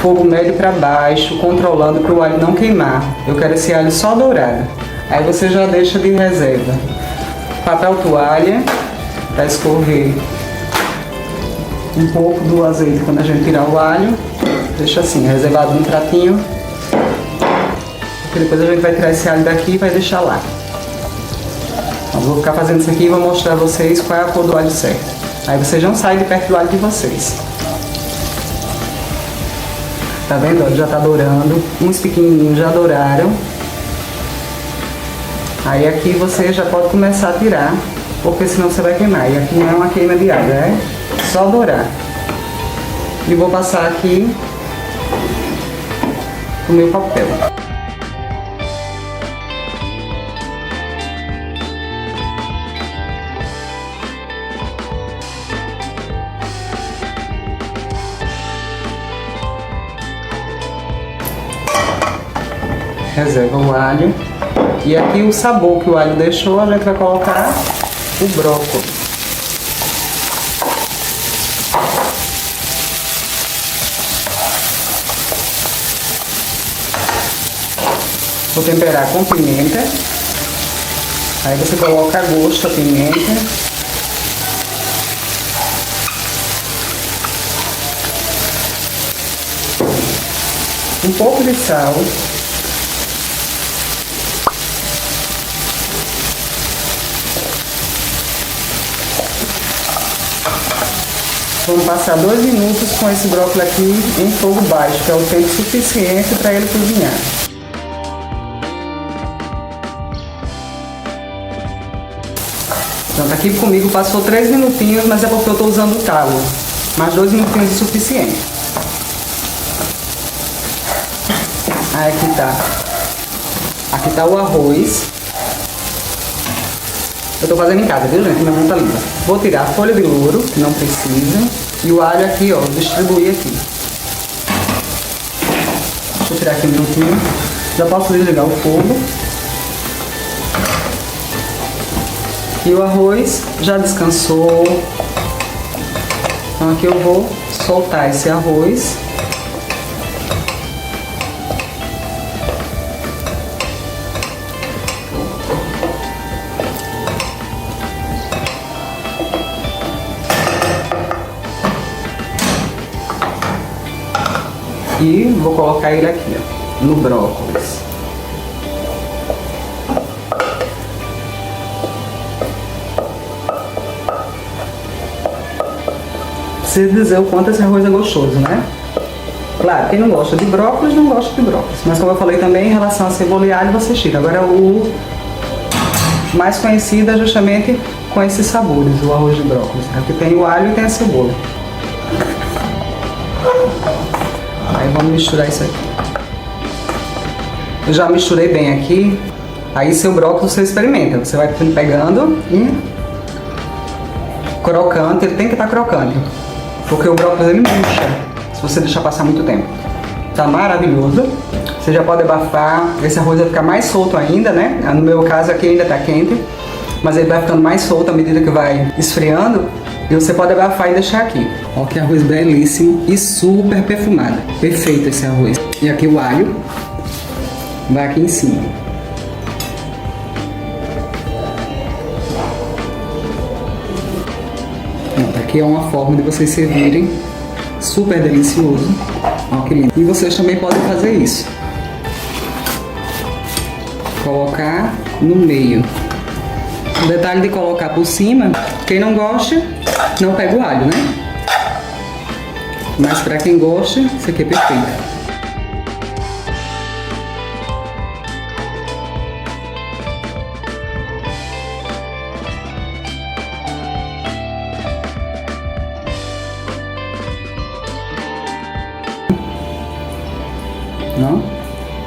Fogo médio para baixo, controlando para o alho não queimar. Eu quero esse alho só dourado. Aí você já deixa de reserva papel toalha para escorrer um pouco do azeite quando a gente tirar o alho. Deixa assim, reservado no pratinho. Porque depois a gente vai tirar esse alho daqui e vai deixar lá. Então, vou ficar fazendo isso aqui e vou mostrar a vocês qual é a cor do alho certo. Aí vocês não saem de perto do alho de vocês. Tá vendo? Já tá dourando. Uns pequenininhos já douraram. Aí aqui você já pode começar a tirar, porque senão você vai queimar. E aqui não é uma queima de alho, é só dourar. E vou passar aqui o meu papel. Reserva o alho. E aqui o sabor que o alho deixou, a gente vai colocar o brócolis. Vou temperar com pimenta. Aí você coloca a gosto a pimenta. Um pouco de sal. Vamos passar 2 minutos com esse brócolis aqui em fogo baixo, que é o tempo suficiente para ele cozinhar. Então, aqui comigo passou 3 minutinhos, mas é porque eu estou usando o talo. Mas 2 minutinhos é suficiente. Aí aqui tá. Aqui tá o arroz. Eu tô fazendo em casa, viu, gente? Minha mão tá limpa. Vou tirar a folha de louro, que não precisa. E o alho aqui, ó, distribuir aqui. Deixa eu tirar aqui um minutinho. Já posso desligar o fogo. E o arroz já descansou. Então aqui eu vou soltar esse arroz. E vou colocar ele aqui, ó, no brócolis. Preciso dizer o quanto esse arroz é gostoso, né? Claro, quem não gosta de brócolis, não gosta de brócolis. Mas como eu falei também, em relação a cebola e alho, você tira. Agora o mais conhecido é justamente com esses sabores, o arroz de brócolis. Aqui tem o alho e tem a cebola. Aí vamos misturar isso aqui. Eu já misturei bem aqui. Aí seu brócolis você experimenta. Você vai pegando e crocante, ele tem que estar crocante. Porque o brócolis ele murcha se você deixar passar muito tempo. Tá maravilhoso. Você já pode abafar. Esse arroz vai ficar mais solto ainda, né? No meu caso aqui ainda tá quente. Mas ele vai ficando mais solto à medida que vai esfriando. E você pode abafar e deixar aqui. Ó, que arroz belíssimo e super perfumado. Perfeito esse arroz. E aqui o alho vai aqui em cima. Pronto, aqui é uma forma de vocês servirem. Super delicioso. Ó, que lindo. E vocês também podem fazer isso. Colocar no meio. O detalhe de colocar por cima, quem não gosta, não pega o alho, né? Mas pra quem gosta, isso aqui é perfeito. Ó,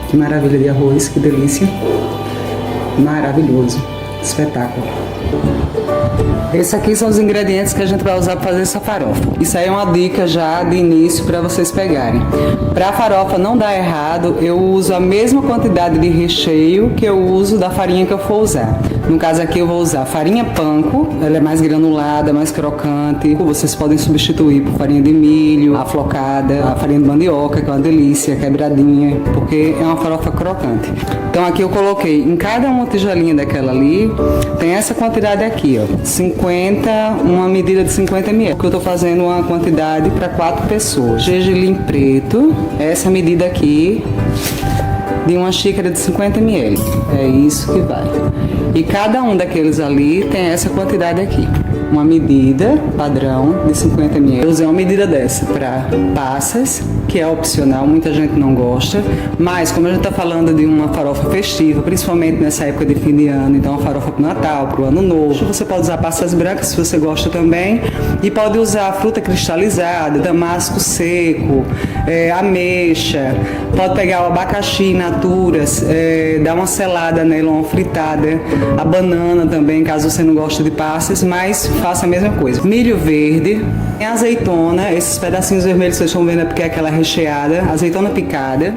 que maravilha de arroz, que delícia. Maravilhoso. Espetáculo. Esses aqui são os ingredientes que a gente vai usar para fazer essa farofa. Isso aí é uma dica já de início para vocês pegarem. Para a farofa não dar errado, eu uso a mesma quantidade de recheio que eu uso da farinha que eu for usar. No caso aqui eu vou usar farinha panko, ela é mais granulada, mais crocante. Vocês podem substituir por farinha de milho, a flocada, a farinha de mandioca, que é uma delícia, quebradinha, porque é uma farofa crocante. Então aqui eu coloquei em cada uma tigelinha daquela ali, tem essa quantidade aqui, ó, 50, uma medida de 50 ml, que eu tô fazendo uma quantidade para 4 pessoas. Gergelim preto, essa medida aqui, de uma xícara de 50 ml, é isso que vai. E cada um daqueles ali tem essa quantidade aqui, uma medida padrão de 50 ml. Eu usei uma medida dessa para passas, que é opcional, muita gente não gosta, mas como a gente está falando de uma farofa festiva, principalmente nessa época de fim de ano, então uma farofa para o Natal, para o Ano Novo, você pode usar passas brancas se você gosta também, e pode usar fruta cristalizada, damasco seco, ameixa, pode pegar o abacaxi in naturas, dar uma selada nele, uma fritada, a banana também, caso você não goste de passas, mas faça a mesma coisa. Milho verde, tem azeitona, esses pedacinhos vermelhos que vocês estão vendo é porque é aquela recheada, azeitona picada.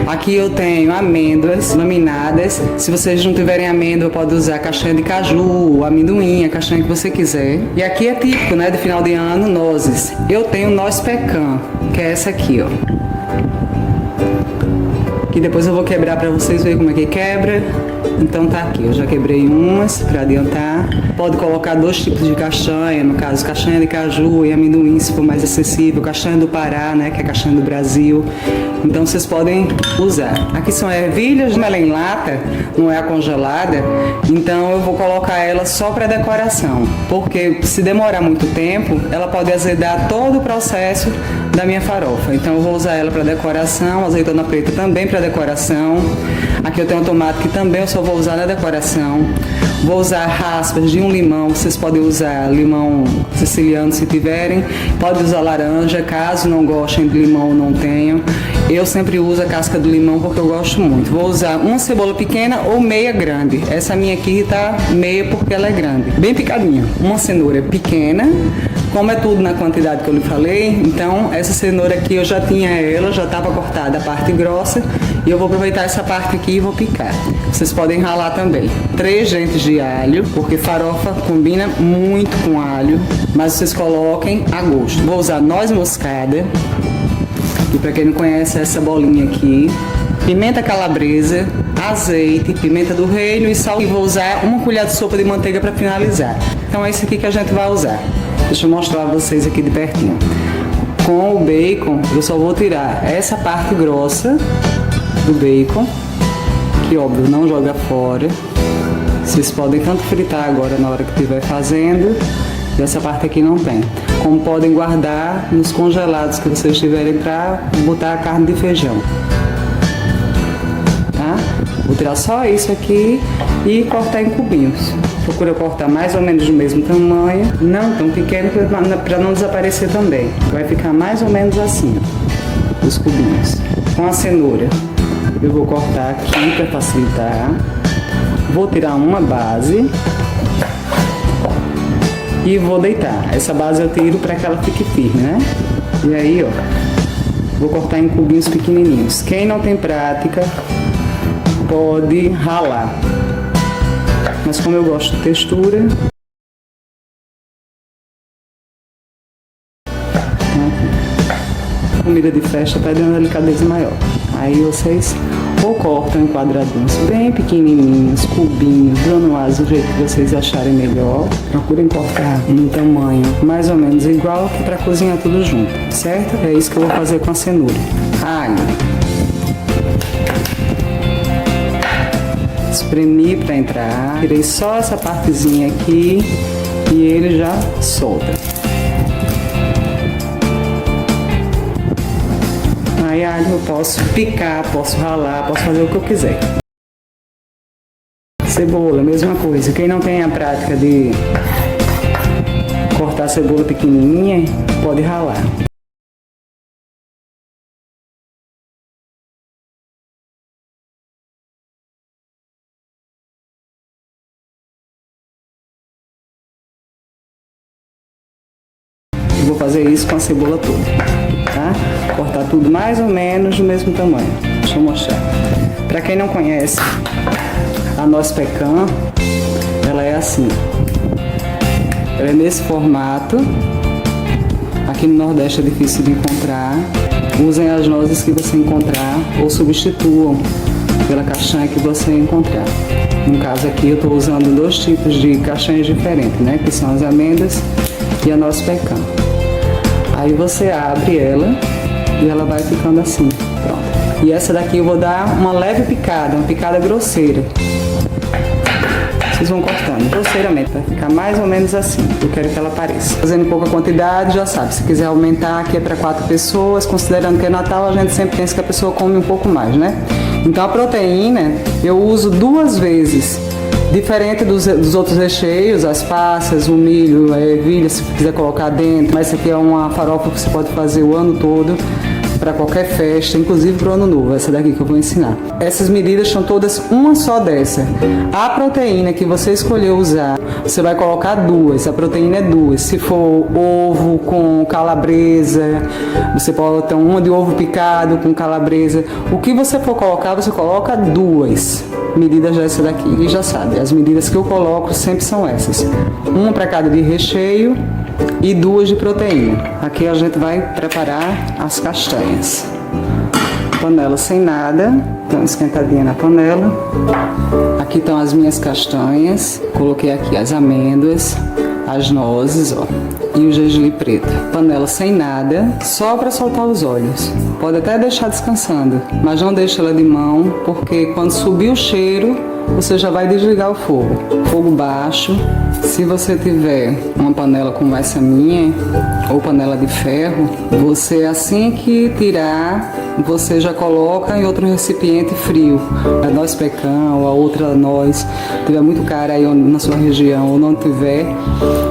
Aqui eu tenho amêndoas laminadas. Se vocês não tiverem amêndoa, pode usar castanha de caju, amendoim, a castanha que você quiser. E aqui é típico, né, de final de ano, nozes. Eu tenho noz pecan, que é essa aqui, ó. Que depois eu vou quebrar para vocês verem como é que quebra. Então tá aqui, eu já quebrei umas para adiantar. Pode colocar 2 tipos de castanha, no caso castanha de caju e amendoim, se for mais acessível, castanha do Pará, né, que é castanha do Brasil. Então vocês podem usar. Aqui são ervilhas, como ela é em lata, não é a congelada, então eu vou colocar ela só para decoração, porque se demorar muito tempo, ela pode azedar todo o processo da minha farofa. Então eu vou usar ela para decoração, azeitona preta também para decoração. Aqui eu tenho um tomate que também eu só vou usar na decoração. Vou usar raspas de um limão, vocês podem usar limão siciliano se tiverem, pode usar laranja, caso não gostem de limão ou não tenham. Eu sempre uso a casca do limão porque eu gosto muito. Vou usar uma cebola pequena ou meia grande. Essa minha aqui tá meia porque ela é grande, bem picadinha. Uma cenoura pequena, como é tudo na quantidade que eu lhe falei, então essa cenoura aqui eu já tinha ela, já estava cortada a parte grossa e eu vou aproveitar essa parte aqui e vou picar. Vocês podem ralar também. 3 dentes de alho, porque farofa combina muito com alho, mas vocês coloquem a gosto. Vou usar noz moscada, e para quem não conhece essa bolinha aqui, pimenta calabresa, azeite, pimenta do reino e sal. E vou usar uma colher de sopa de manteiga para finalizar. Então é esse aqui que a gente vai usar. Deixa eu mostrar a vocês aqui de pertinho. Com o bacon, eu só vou tirar essa parte grossa do bacon, que óbvio não joga fora. Vocês podem tanto fritar agora na hora que estiver fazendo, e essa parte aqui não tem. Como podem guardar nos congelados que vocês tiverem para botar a carne de feijão. Tá? Vou tirar só isso aqui e cortar em cubinhos. Procura cortar mais ou menos do mesmo tamanho, não tão pequeno para não desaparecer também. Vai ficar mais ou menos assim, ó, os cubinhos. Com a cenoura, eu vou cortar aqui para facilitar. Vou tirar uma base e vou deitar. Essa base eu tiro para que ela fique firme, né? E aí, ó, vou cortar em cubinhos pequenininhos. Quem não tem prática pode ralar, mas como eu gosto de textura, comida de festa pede uma delicadeza maior. Aí vocês ou cortam em quadradinhos bem pequenininhos, cubinhos, granulados do jeito que vocês acharem melhor. Procurem cortar num tamanho mais ou menos igual, que para cozinhar tudo junto, certo? É isso que eu vou fazer com a cenoura. Alho. Espremi para entrar. Tirei só essa partezinha aqui e ele já solta. Aí alho eu posso picar, posso ralar, posso fazer o que eu quiser. Cebola, mesma coisa. Quem não tem a prática de cortar a cebola pequenininha, pode ralar. Eu vou fazer isso com a cebola toda, tá? Cortar tudo mais ou menos do mesmo tamanho. Deixa eu mostrar. Para quem não conhece, a noz pecan, ela é assim. Ela é nesse formato. Aqui no Nordeste é difícil de encontrar. Usem as nozes que você encontrar ou substituam pela castanha que você encontrar. No caso aqui eu estou usando 2 tipos de castanhas diferentes, né? Que são as amêndoas e a noz pecan. Aí você abre ela e ela vai ficando assim, pronto. E essa daqui eu vou dar uma leve picada, uma picada grosseira. Vocês vão cortando grosseiramente, vai ficar mais ou menos assim. Eu quero que ela apareça. Fazendo em pouca quantidade, já sabe, se quiser aumentar, aqui é para 4 pessoas, considerando que é Natal, a gente sempre pensa que a pessoa come um pouco mais, né? Então a proteína eu uso 2 vezes. Diferente dos outros recheios, as passas, o milho, a ervilha, se quiser colocar dentro. Mas essa aqui é uma farofa que você pode fazer o ano todo, para qualquer festa, inclusive para o ano novo. Essa daqui que eu vou ensinar. Essas medidas são todas uma só dessa. A proteína que você escolheu usar, você vai colocar 2. A proteína é 2. Se for ovo com calabresa, você pode botar uma de ovo picado com calabresa. O que você for colocar, você coloca 2 medidas dessa daqui. E já sabe, as medidas que eu coloco sempre são essas. Uma para cada de recheio e 2 de proteína. Aqui a gente vai preparar as castanhas. Panela sem nada, então esquentadinha na panela. Aqui Aqui estão as minhas castanhas. Coloquei aqui as amêndoas, as nozes, ó, e o gergelim preto. Panela sem nada, só para soltar os óleos. Pode até deixar descansando, mas não deixe ela de mão, porque quando subir o cheiro, você já vai desligar o fogo. Fogo baixo. Se você tiver uma panela como essa minha, ou panela de ferro, você assim que tirar, você já coloca em outro recipiente frio. A noz pecan ou a outra noz, tiver muito cara aí na sua região ou não tiver,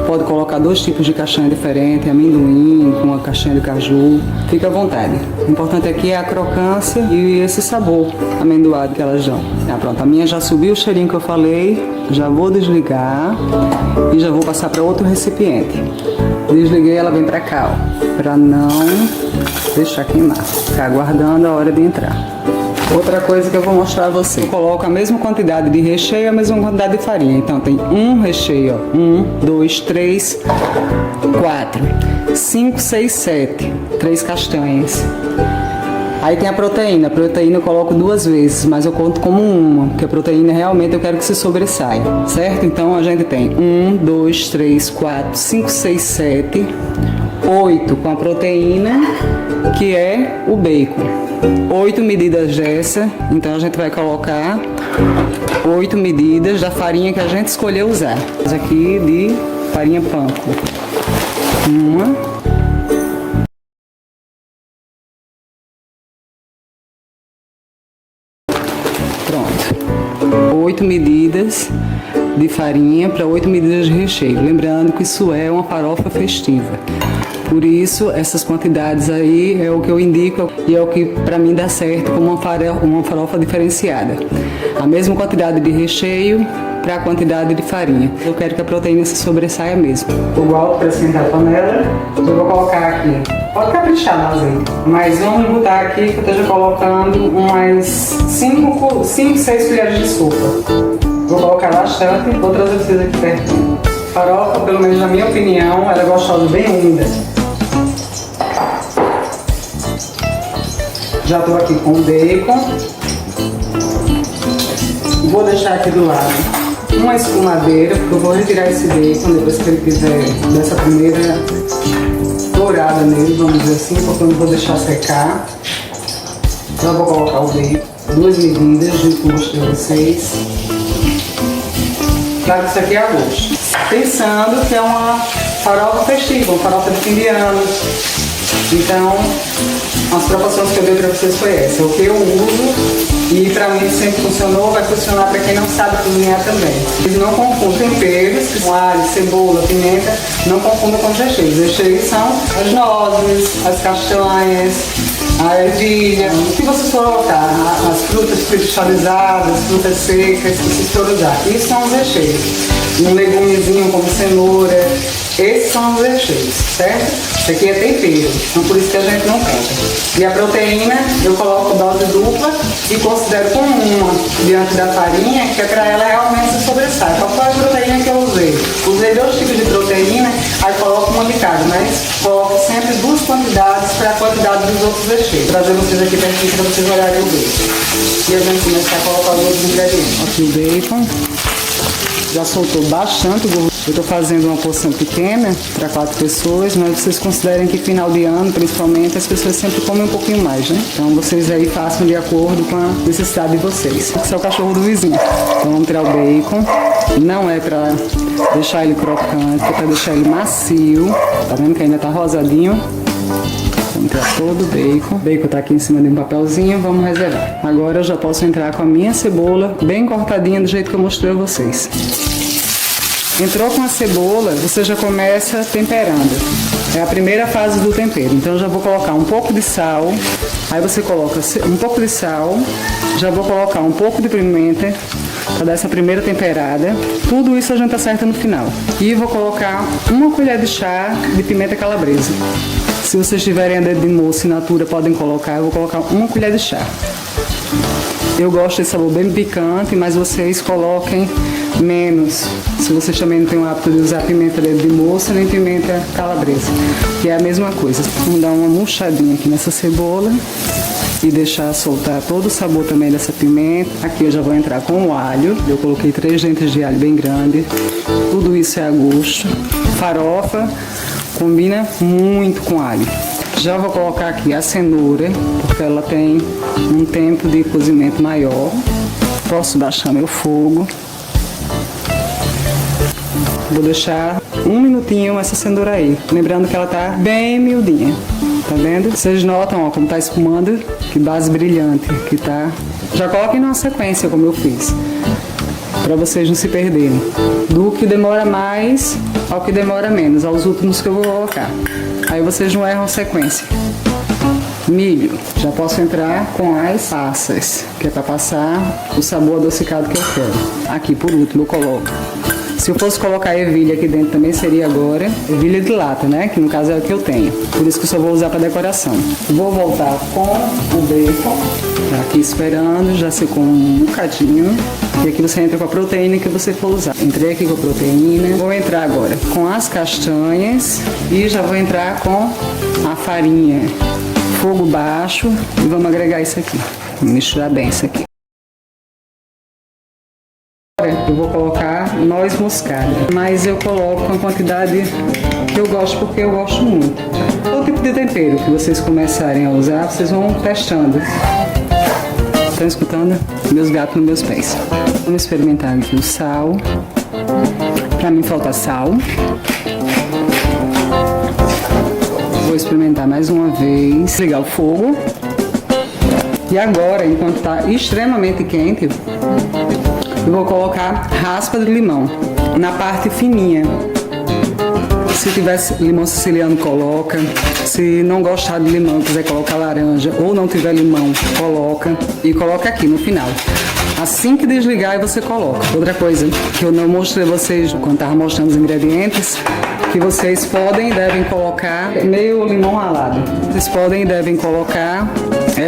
pode colocar 2 tipos de castanha diferente, amendoim com a castanha de caju, fica à vontade. O importante aqui é a crocância e esse sabor amendoado que elas dão. Pronto, a minha já subiu o cheirinho que eu falei, já vou desligar e já vou passar para outro recipiente. Desliguei, ela vem para cá, ó, para não deixar queimar, ficar aguardando a hora de entrar. Outra coisa que eu vou mostrar a você, eu coloco a mesma quantidade de recheio e a mesma quantidade de farinha. Então tem um recheio, ó, 1, 2, 3, 4, 5, 6, 7, 3 castanhas. Aí tem a proteína eu coloco 2 vezes, mas eu conto como uma, porque a proteína realmente eu quero que se sobressaia, certo? Então a gente tem 1, 2, 3, 4, 5, 6, 7, 8 com a proteína, que é o bacon. 8 medidas dessa, então a gente vai colocar 8 medidas da farinha que a gente escolheu usar. Essa aqui de farinha panko. Uma. Pronto. 8 medidas de farinha para 8 medidas de recheio. Lembrando que isso é uma farofa festiva. Por isso, essas quantidades aí é o que eu indico e é o que para mim dá certo como uma farofa diferenciada. A mesma quantidade de recheio para a quantidade de farinha. Eu quero que a proteína se sobressaia mesmo. Igual para esquentar a panela, eu vou colocar aqui. Pode caprichar no azeite, mas vamos botar aqui que eu esteja colocando umas 5, 6 colheres de sopa. Vou colocar bastante, vou trazer vocês aqui perto. Farofa, pelo menos na minha opinião, ela é gostosa bem úmida. Já estou aqui com o bacon. Vou deixar aqui do lado uma escumadeira, porque eu vou retirar esse bacon depois que ele quiser dessa primeira dourada nele, vamos dizer assim, porque eu não vou deixar secar. Já vou colocar o bacon, 2 medidas, junto com os de vocês. Claro que isso aqui é a gosto. Pensando que é uma farofa festiva, uma farofa de fim de ano. Então, as proporções que eu dei para vocês foi essa. O que eu uso e para mim sempre funcionou, vai funcionar para quem não sabe cozinhar também. Eles não confundam temperos, que são alho, cebola, pimenta, não confundam com os recheios. Os recheios são as nozes, as castanhas, a ervilha, o que vocês for colocar, as frutas cristalizadas, frutas secas, que vocês for usar. Isso são os recheios. Um legumezinho como cenoura, esses são os recheios, certo? Isso aqui é tempero, então por isso que a gente não conta. E a proteína eu coloco dose dupla e considero como uma diante da farinha, que é para ela realmente se sobressair. Qual foi a proteína que eu usei? Usei 2 tipos de proteína, aí coloco uma de cada, mas coloco sempre 2 quantidades para a quantidade dos outros recheios. Vou trazer vocês aqui pertinho para vocês olharem o bacon. E a gente começar a colocar os outros ingredientes. Aqui o bacon. Já soltou bastante gordura. Eu estou fazendo uma porção pequena para 4 pessoas, mas vocês considerem que final de ano, principalmente, as pessoas sempre comem um pouquinho mais, né? Então vocês aí façam de acordo com a necessidade de vocês. Esse é o cachorro do vizinho. Então vamos tirar o bacon. Não é para deixar ele crocante, é para deixar ele macio. Tá vendo que ainda tá rosadinho? Vamos tirar todo o bacon. O bacon tá aqui em cima de um papelzinho, vamos reservar. Agora eu já posso entrar com a minha cebola bem cortadinha do jeito que eu mostrei a vocês. Entrou com a cebola, você já começa temperando. É a primeira fase do tempero. Então eu já vou colocar um pouco de sal. Aí você coloca um pouco de sal. Já vou colocar um pouco de pimenta para dar essa primeira temperada. Tudo isso a gente acerta no final. E vou colocar 1 colher de chá de pimenta calabresa. Se vocês tiverem a dedo de moço e natura, podem colocar. Eu vou colocar 1 colher de chá. Eu gosto desse sabor bem picante, mas vocês coloquem menos. Se vocês também não têm o hábito de usar pimenta dedo de moça nem pimenta calabresa, que é a mesma coisa. Vamos dar uma murchadinha aqui nessa cebola e deixar soltar todo o sabor também dessa pimenta. Aqui eu já vou entrar com o alho. Eu coloquei 3 dentes de alho bem grande. Tudo isso é a gosto. Farofa combina muito com alho. Já vou colocar aqui a cenoura, porque ela tem um tempo de cozimento maior. Posso baixar meu fogo. Vou deixar 1 minutinho essa cenoura aí. Lembrando que ela tá bem miudinha. Tá vendo? Vocês notam, ó, como tá espumando? Que base brilhante que tá. Já coloquem numa sequência, como eu fiz. Pra vocês não se perderem. Do que demora mais ao que demora menos. Aos últimos que eu vou colocar. Aí vocês não erram a sequência. Milho. Já posso entrar com as passas, que é para passar o sabor adocicado que eu quero. Aqui, por último, eu coloco. Se eu fosse colocar ervilha aqui dentro também seria agora ervilha de lata, né? Que no caso é o que eu tenho. Por isso que eu só vou usar para decoração. Vou voltar com o bacon. Tá aqui esperando, já secou um bocadinho. E aqui você entra com a proteína que você for usar. Entrei aqui com a proteína. Vou entrar agora com as castanhas e já vou entrar com a farinha. Fogo baixo e vamos agregar isso aqui. Vou misturar bem isso aqui. Eu vou colocar noz moscada, mas eu coloco uma quantidade que eu gosto porque eu gosto muito. Todo tipo de tempero que vocês começarem a usar, vocês vão testando. Estão escutando? Meus gatos nos meus pés. Vamos experimentar aqui o sal. Pra mim falta sal. Vou experimentar mais uma vez. Ligar o fogo. E agora, enquanto está extremamente quente, eu vou colocar raspa de limão na parte fininha. Se tivesse limão siciliano, coloca. Se não gostar de limão, quiser colocar laranja ou não tiver limão, coloca. E coloca aqui no final. Assim que desligar, você coloca. Outra coisa que eu não mostrei a vocês quando estava mostrando os ingredientes, que vocês podem e devem colocar meio limão ralado. Vocês podem e devem colocar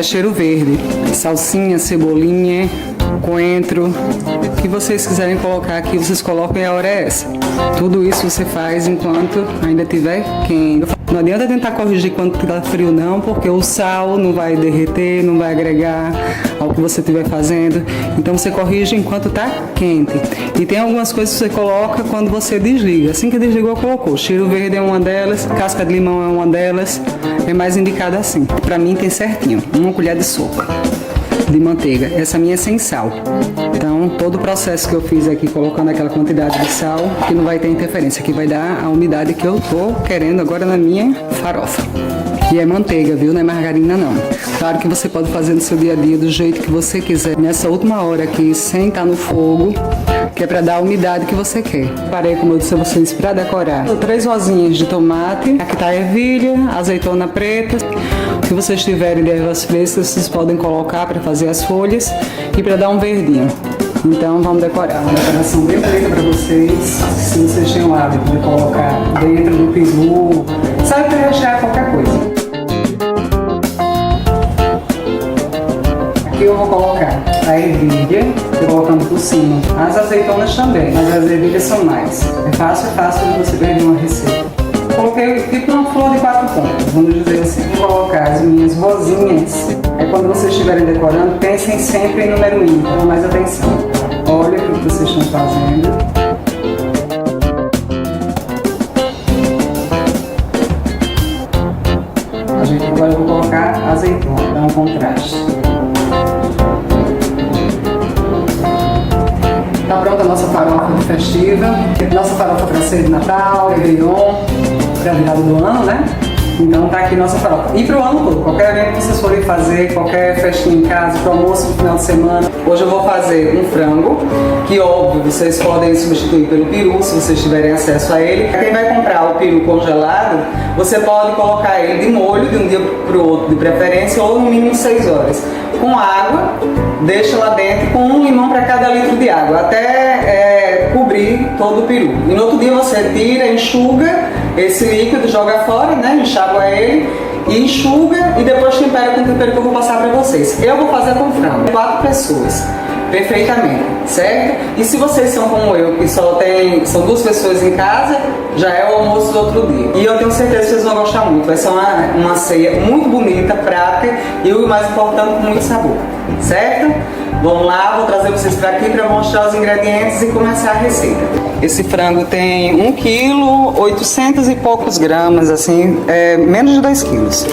cheiro verde, salsinha, cebolinha, coentro, o que vocês quiserem colocar aqui, vocês colocam e a hora é essa. Tudo isso você faz enquanto ainda estiver quente. Não adianta tentar corrigir quando está frio não, porque o sal não vai derreter, não vai agregar ao que você estiver fazendo. Então você corrige enquanto está quente. E tem algumas coisas que você coloca quando você desliga. Assim que desligou, colocou. Cheiro verde é uma delas, casca de limão é uma delas. É mais indicado assim. Para mim tem certinho, 1 colher de sopa de manteiga. Essa minha é sem sal. Então, todo o processo que eu fiz aqui, colocando aquela quantidade de sal, que não vai ter interferência, que vai dar a umidade que eu tô querendo agora na minha farofa. E é manteiga, viu? Não é margarina, não. Claro que você pode fazer no seu dia a dia do jeito que você quiser. Nessa última hora aqui, sem estar no fogo, que é para dar a umidade que você quer. Parei, como eu disse a vocês, para decorar. 3 rosinhas de tomate. Aqui tá a ervilha, azeitona preta. Se vocês tiverem de ervas frescas, vocês podem colocar para fazer as folhas e para dar um verdinho. Então vamos decorar. Uma decoração bem bonita para vocês. Se vocês têm o hábito de colocar dentro do peru, sabe, para rechear qualquer coisa. Aqui eu vou colocar a ervilha, eu colocando por cima. As azeitonas também, mas as ervilhas são mais. É fácil de você perder uma receita. Coloquei tipo uma flor de 4 pontas, vamos dizer assim. Vou colocar as minhas rosinhas. Quando vocês estiverem decorando, pensem sempre em número ímpar, mais atenção. Olha o que vocês estão fazendo. Agora eu vou colocar azeitona, dar um contraste. Tá pronta a nossa farofa festiva. Nossa farofa para ser de Natal, Réveillon, para a virada do ano, né? Então tá aqui nossa farofa. E pro ano todo, qualquer evento que vocês forem fazer, qualquer festinha em casa, pro almoço no final de semana. Hoje eu vou fazer um frango, que óbvio, vocês podem substituir pelo peru, se vocês tiverem acesso a ele. Quem vai comprar o peru congelado, você pode colocar ele de molho de um dia pro outro, de preferência, ou no mínimo 6 horas. Com água, deixa lá dentro com 1 limão para cada litro de água, até cobrir todo o peru. E no outro dia você tira, enxuga esse líquido, joga fora, né? Enxágua ele e enxuga e depois tempera com o tempero que eu vou passar para vocês. Eu vou fazer com frango, 4 pessoas. perfeitamente, certo? E se vocês são como eu, que são 2 pessoas em casa, já é o almoço do outro dia. E eu tenho certeza que vocês vão gostar muito. Vai ser uma ceia muito bonita, prática e o mais importante, com muito sabor, certo? Vamos lá, vou trazer vocês para aqui para mostrar os ingredientes e começar a receita. Esse frango tem 1 kg, 800 e poucos gramas, assim, menos de 2 quilos.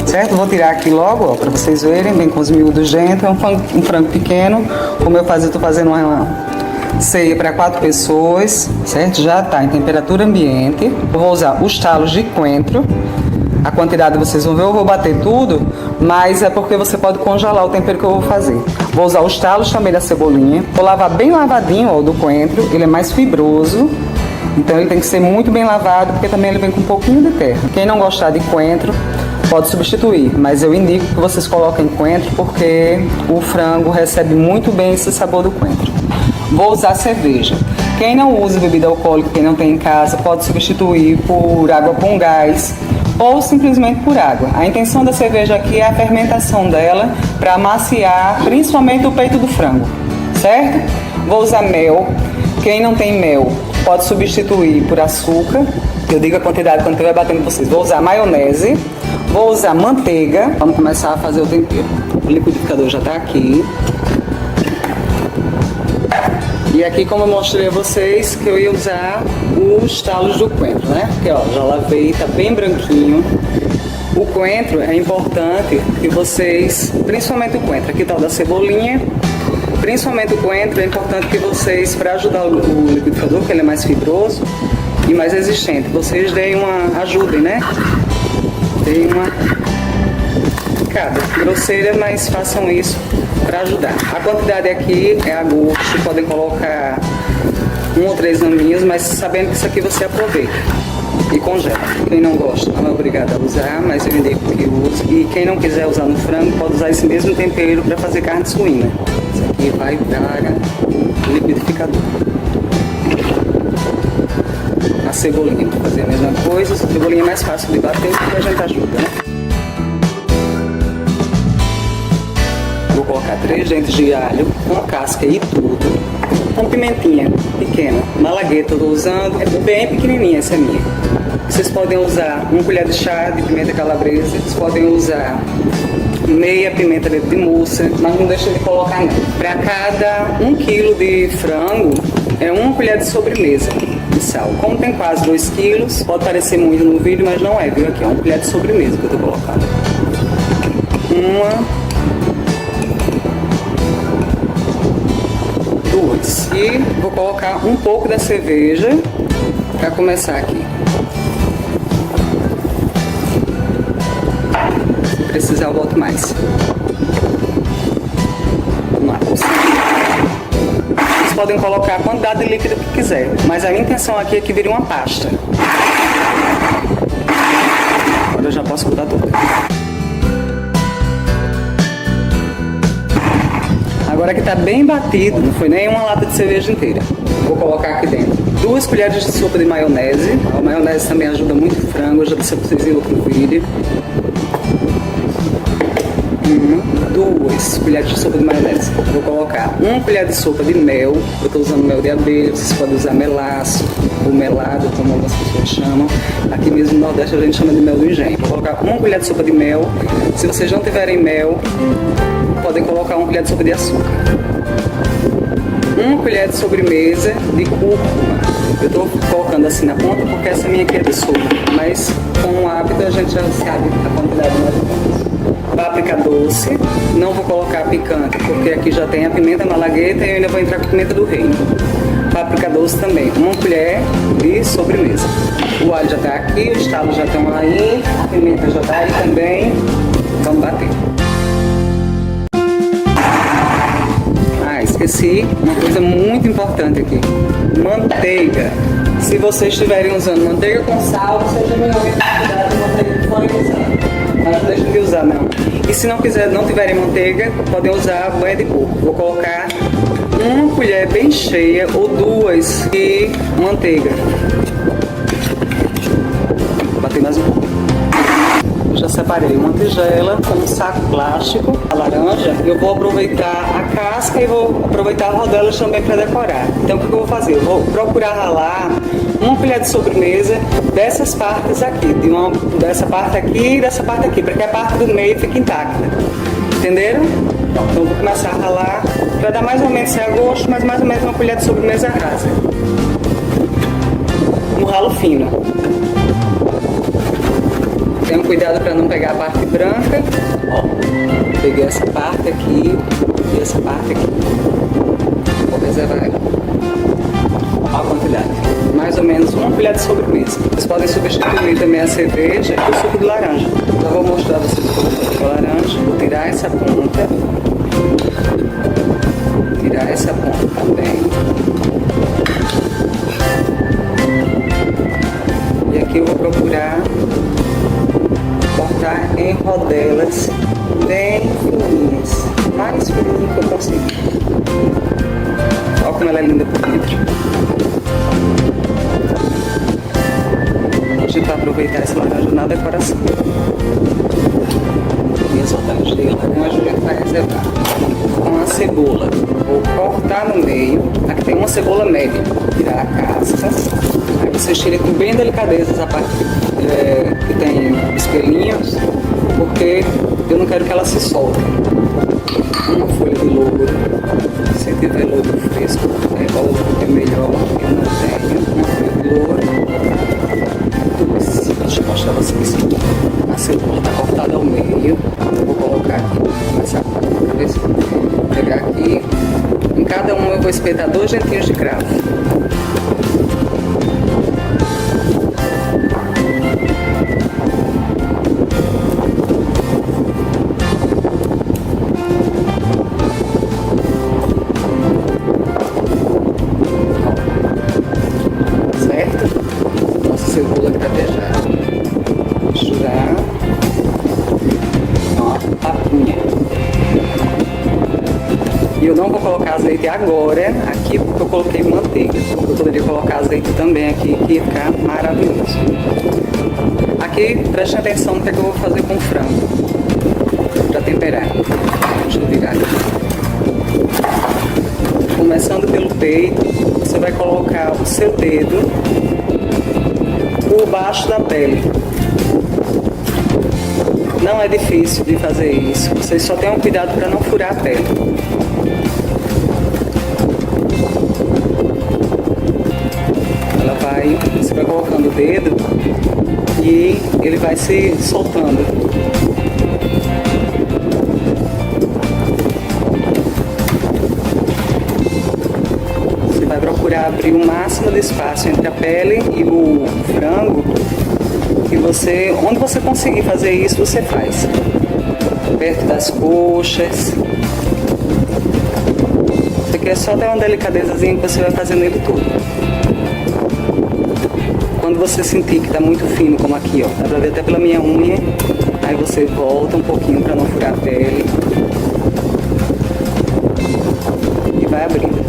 Certo? Vou tirar aqui logo, ó, para vocês verem, bem com os miúdos dentro. É um frango pequeno, como eu estou fazendo uma ceia para 4 pessoas, certo? Já está em temperatura ambiente. Eu vou usar os talos de coentro. A quantidade vocês vão ver, eu vou bater tudo, mas é porque você pode congelar o tempero que eu vou fazer. Vou usar os talos também da cebolinha. Vou lavar bem lavadinho, ó, do coentro, ele é mais fibroso. Então ele tem que ser muito bem lavado, porque também ele vem com um pouquinho de terra. Quem não gostar de coentro, pode substituir, mas eu indico que vocês coloquem coentro, porque o frango recebe muito bem esse sabor do coentro. Vou usar cerveja. Quem não usa bebida alcoólica, quem não tem em casa, pode substituir por água com gás ou simplesmente por água. A intenção da cerveja aqui é a fermentação dela para amaciar principalmente o peito do frango, certo? Vou usar mel. Quem não tem mel pode substituir por açúcar. Eu digo a quantidade quando estiver batendo vocês. Vou usar maionese. Vou usar manteiga. Vamos começar a fazer o tempero. O liquidificador já está aqui. E aqui, como eu mostrei a vocês, que eu ia usar os talos do coentro, né? Porque, ó, já lavei, tá bem branquinho. O coentro é importante que vocês, principalmente o coentro, aqui tá o da cebolinha, principalmente o coentro, é importante que vocês, para ajudar o liquidificador, que ele é mais fibroso e mais resistente, vocês ajudem, né? Deem uma picada grosseira, mas façam isso para ajudar. A quantidade aqui é a gosto, podem colocar 1 ou 3 aninhos, mas sabendo que isso aqui você aproveita e congela. Quem não gosta não é obrigado a usar, mas eu indico que use. E quem não quiser usar no frango, pode usar esse mesmo tempero para fazer carne suína. Isso aqui vai para o liquidificador. A cebolinha, vou fazer a mesma coisa. A cebolinha é mais fácil de bater porque a gente ajuda, né? Vou colocar 3 dentes de alho com casca e tudo. Uma pimentinha pequena, malagueta eu tô usando, é bem pequenininha essa minha. Vocês podem usar 1 colher de chá de pimenta calabresa, vocês podem usar meia pimenta de moça, mas não deixa de colocar não. Para cada 1 kg de frango, é 1 colher de sobremesa de sal. Como tem quase 2 quilos, pode parecer muito no vídeo, mas não é, viu? Aqui é 1 colher de sobremesa que eu tô colocando. 2. E vou colocar um pouco da cerveja para começar aqui. Se precisar eu boto mais. Vamos lá. Vocês podem colocar a quantidade de líquido que quiser, mas a minha intenção aqui é que vire uma pasta. Agora eu já posso botar tudo. Agora que está bem batido, não foi nem uma lata de cerveja inteira. Vou colocar aqui dentro 2 colheres de sopa de maionese. A maionese também ajuda muito o frango, eu já disse a vocês em outro vídeo. 2 colheres de sopa de maionese. Vou colocar 1 colher de sopa de mel. Eu estou usando mel de abelha, vocês podem usar melaço ou melado, como algumas pessoas chamam. Aqui mesmo no Nordeste a gente chama de mel do engenho. Vou colocar 1 colher de sopa de mel. Se vocês não tiverem mel, podem colocar 1 colher de sopa de açúcar. 1 colher de sobremesa de cúrcuma. Eu estou colocando assim na ponta porque essa minha aqui é de sopa, mas com o hábito a gente já sabe a quantidade mais ou menos. Páprica doce, não vou colocar picante porque aqui já tem a pimenta malagueta e eu ainda vou entrar com a pimenta do reino. Páprica doce também, 1 colher de sobremesa. O alho já está aqui, os talos já estão aí, a pimenta já está aí também. Vamos bater. Esqueci uma coisa muito importante aqui: manteiga. Se vocês estiverem usando manteiga com sal, vocês diminuem a quantidade de manteiga que forem usando. Mas não deixem de usar não. E se não tiverem manteiga, podem usar banha de porco. Vou colocar 1 colher bem cheia ou 2 de manteiga. Vou bater mais um pouco. já separei uma tigela com um saco plástico, a laranja. Eu vou aproveitar a casca e vou aproveitar as rodelas também para decorar. Então o que eu vou fazer? Eu vou procurar ralar uma colher de sobremesa dessas partes aqui, dessa parte aqui e dessa parte aqui, para que a parte do meio fique intacta. Entenderam? Então eu vou começar a ralar para dar mais ou menos, se é a gosto, mas mais ou menos uma colher de sobremesa rasa. Um ralo fino. Tenham cuidado para não pegar a parte branca. Ó, peguei essa parte aqui e essa parte aqui. Vou reservar ela. Olha a quantidade. Mais ou menos uma colher de sobremesa. Vocês podem substituir também a cerveja e o suco de laranja. Já vou mostrar a vocês o suco de laranja. Vou tirar essa ponta. Tirar essa ponta também. E aqui eu vou procurar cortar em rodelas bem fininhas. Mais fininho que eu consigo. Olha como ela é linda por dentro. A gente vai aproveitar essa laranja na decoração. E as rodelas de laranja a gente vai reservar. Com a cebola, vou cortar no meio. Aqui tem uma cebola média. Tirar a casca. Aí vocês tirem com bem delicadeza essa parte que tem espelhinhos, porque eu não quero que ela se solte. Uma folha de louro, se tiver louro fresco, é melhor. Eu não tenho uma folha de louro. Deixa eu mostrar a vocês. A cebola está cortada ao meio. Vou colocar aqui, começar a cabeça. Vou pegar aqui. Em cada um eu vou espetar 2 dentinhos de cravo. Cebola cravejada. Misturar. Ó, papinha. E eu não vou colocar azeite agora aqui porque eu coloquei manteiga. Eu poderia colocar azeite também aqui, que ia ficar maravilhoso. Aqui, preste atenção no que é que eu vou fazer com o frango para temperar. Deixa eu virar aqui. Começando pelo peito, você vai colocar o seu dedo por baixo da pele. Não é difícil de fazer isso. Vocês só tenham cuidado para não furar a pele. Você vai colocando o dedo e ele vai se soltando. Você vai procurar abrir o máximo de espaço entre a pele e o frango. E onde você conseguir fazer isso, você faz. Perto das coxas. Isso aqui é só ter uma delicadezazinha que você vai fazendo ele tudo. Quando você sentir que está muito fino, como aqui, ó, dá pra ver até pela minha unha, aí você volta um pouquinho para não furar a pele e vai abrindo.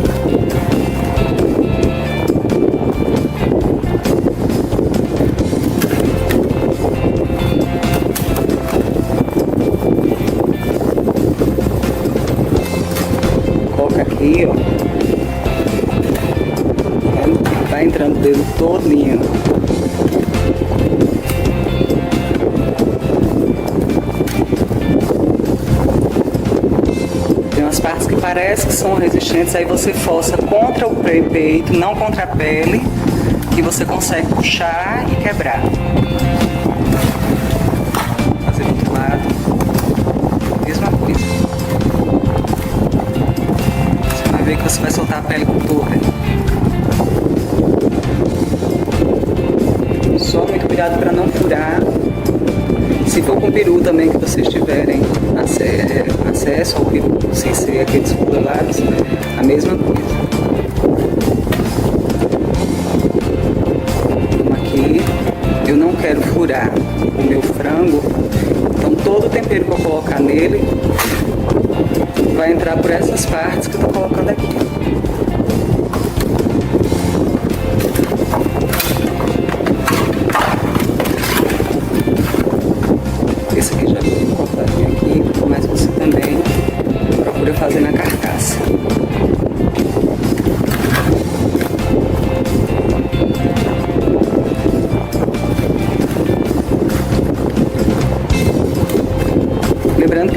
Coloca aqui, ó. Vai entrando o dedo todinho. Tem umas partes que parecem que são resistentes, aí você força contra o peito, não contra a pele, que você consegue puxar e quebrar. Fazer do outro lado. Mesma coisa. Você vai ver que você vai soltar a pele com toda. Só muito cuidado para não furar. Se for com peru também, que vocês tiverem acesso ao peru, sem ser aqueles congelados, a mesma coisa. Aqui eu não quero furar o meu frango, então todo o tempero que eu colocar nele vai entrar por essas partes que eu estou colocando aqui.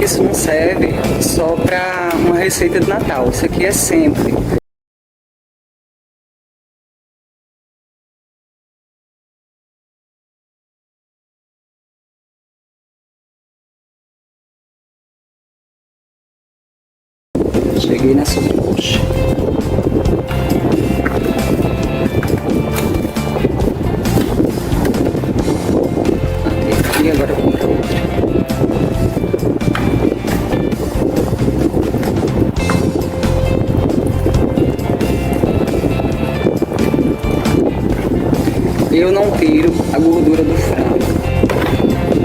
isso não serve só para uma receita de Natal. Isso aqui é sempre. Cheguei na sobrecoxa. E agora eu compro outra. Eu não tiro a gordura do frango,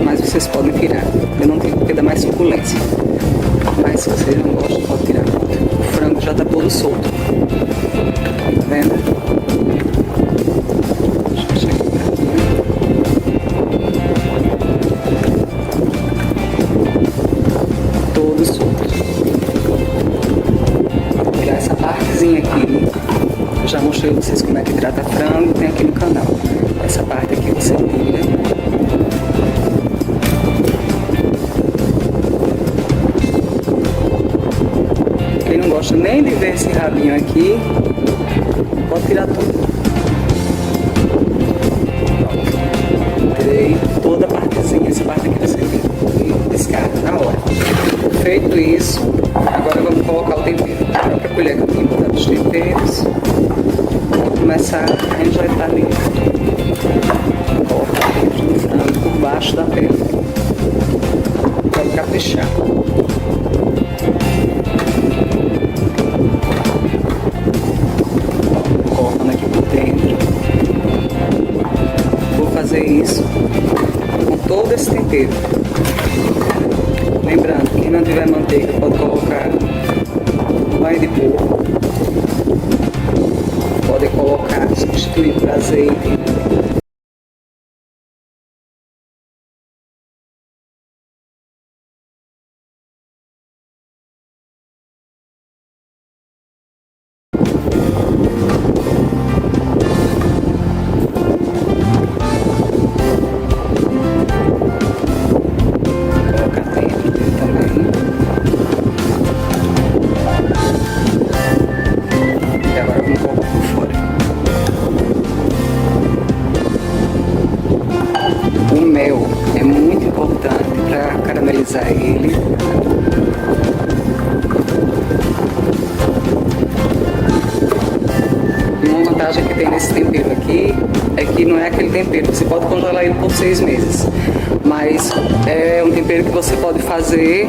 mas vocês podem tirar. Eu não tiro porque dá mais suculência. Mas se vocês não gostam, pode tirar. O frango já tá todo solto. Tá vendo? Deixa eu chegar aqui. Todo solto. Vou tirar essa partezinha aqui. Eu já mostrei pra vocês como é que trata frango, tem aqui no canal. Essa parte aqui você tira. Quem não gosta nem de ver esse rabinho aqui, pode tirar tudo. Pronto. Tirei toda a partezinha, essa parte aqui você tira e descarta na hora. Feito isso, agora vamos colocar o tempero. A própria colher que eu tenho botado os temperos. Vou começar a enjaitar nele. Vou colocar dentro do frango por baixo da pele. Para caprichar. Colocando aqui por dentro. Vou fazer isso com todo esse tempero. Lembrando, quem não tiver manteiga pode colocar banho de porco. Pode colocar, substituir por azeite. O mel é muito importante para caramelizar ele. E uma vantagem que tem nesse tempero aqui é que não é aquele tempero, você pode congelar ele por 6 meses. Mas é um tempero que você pode fazer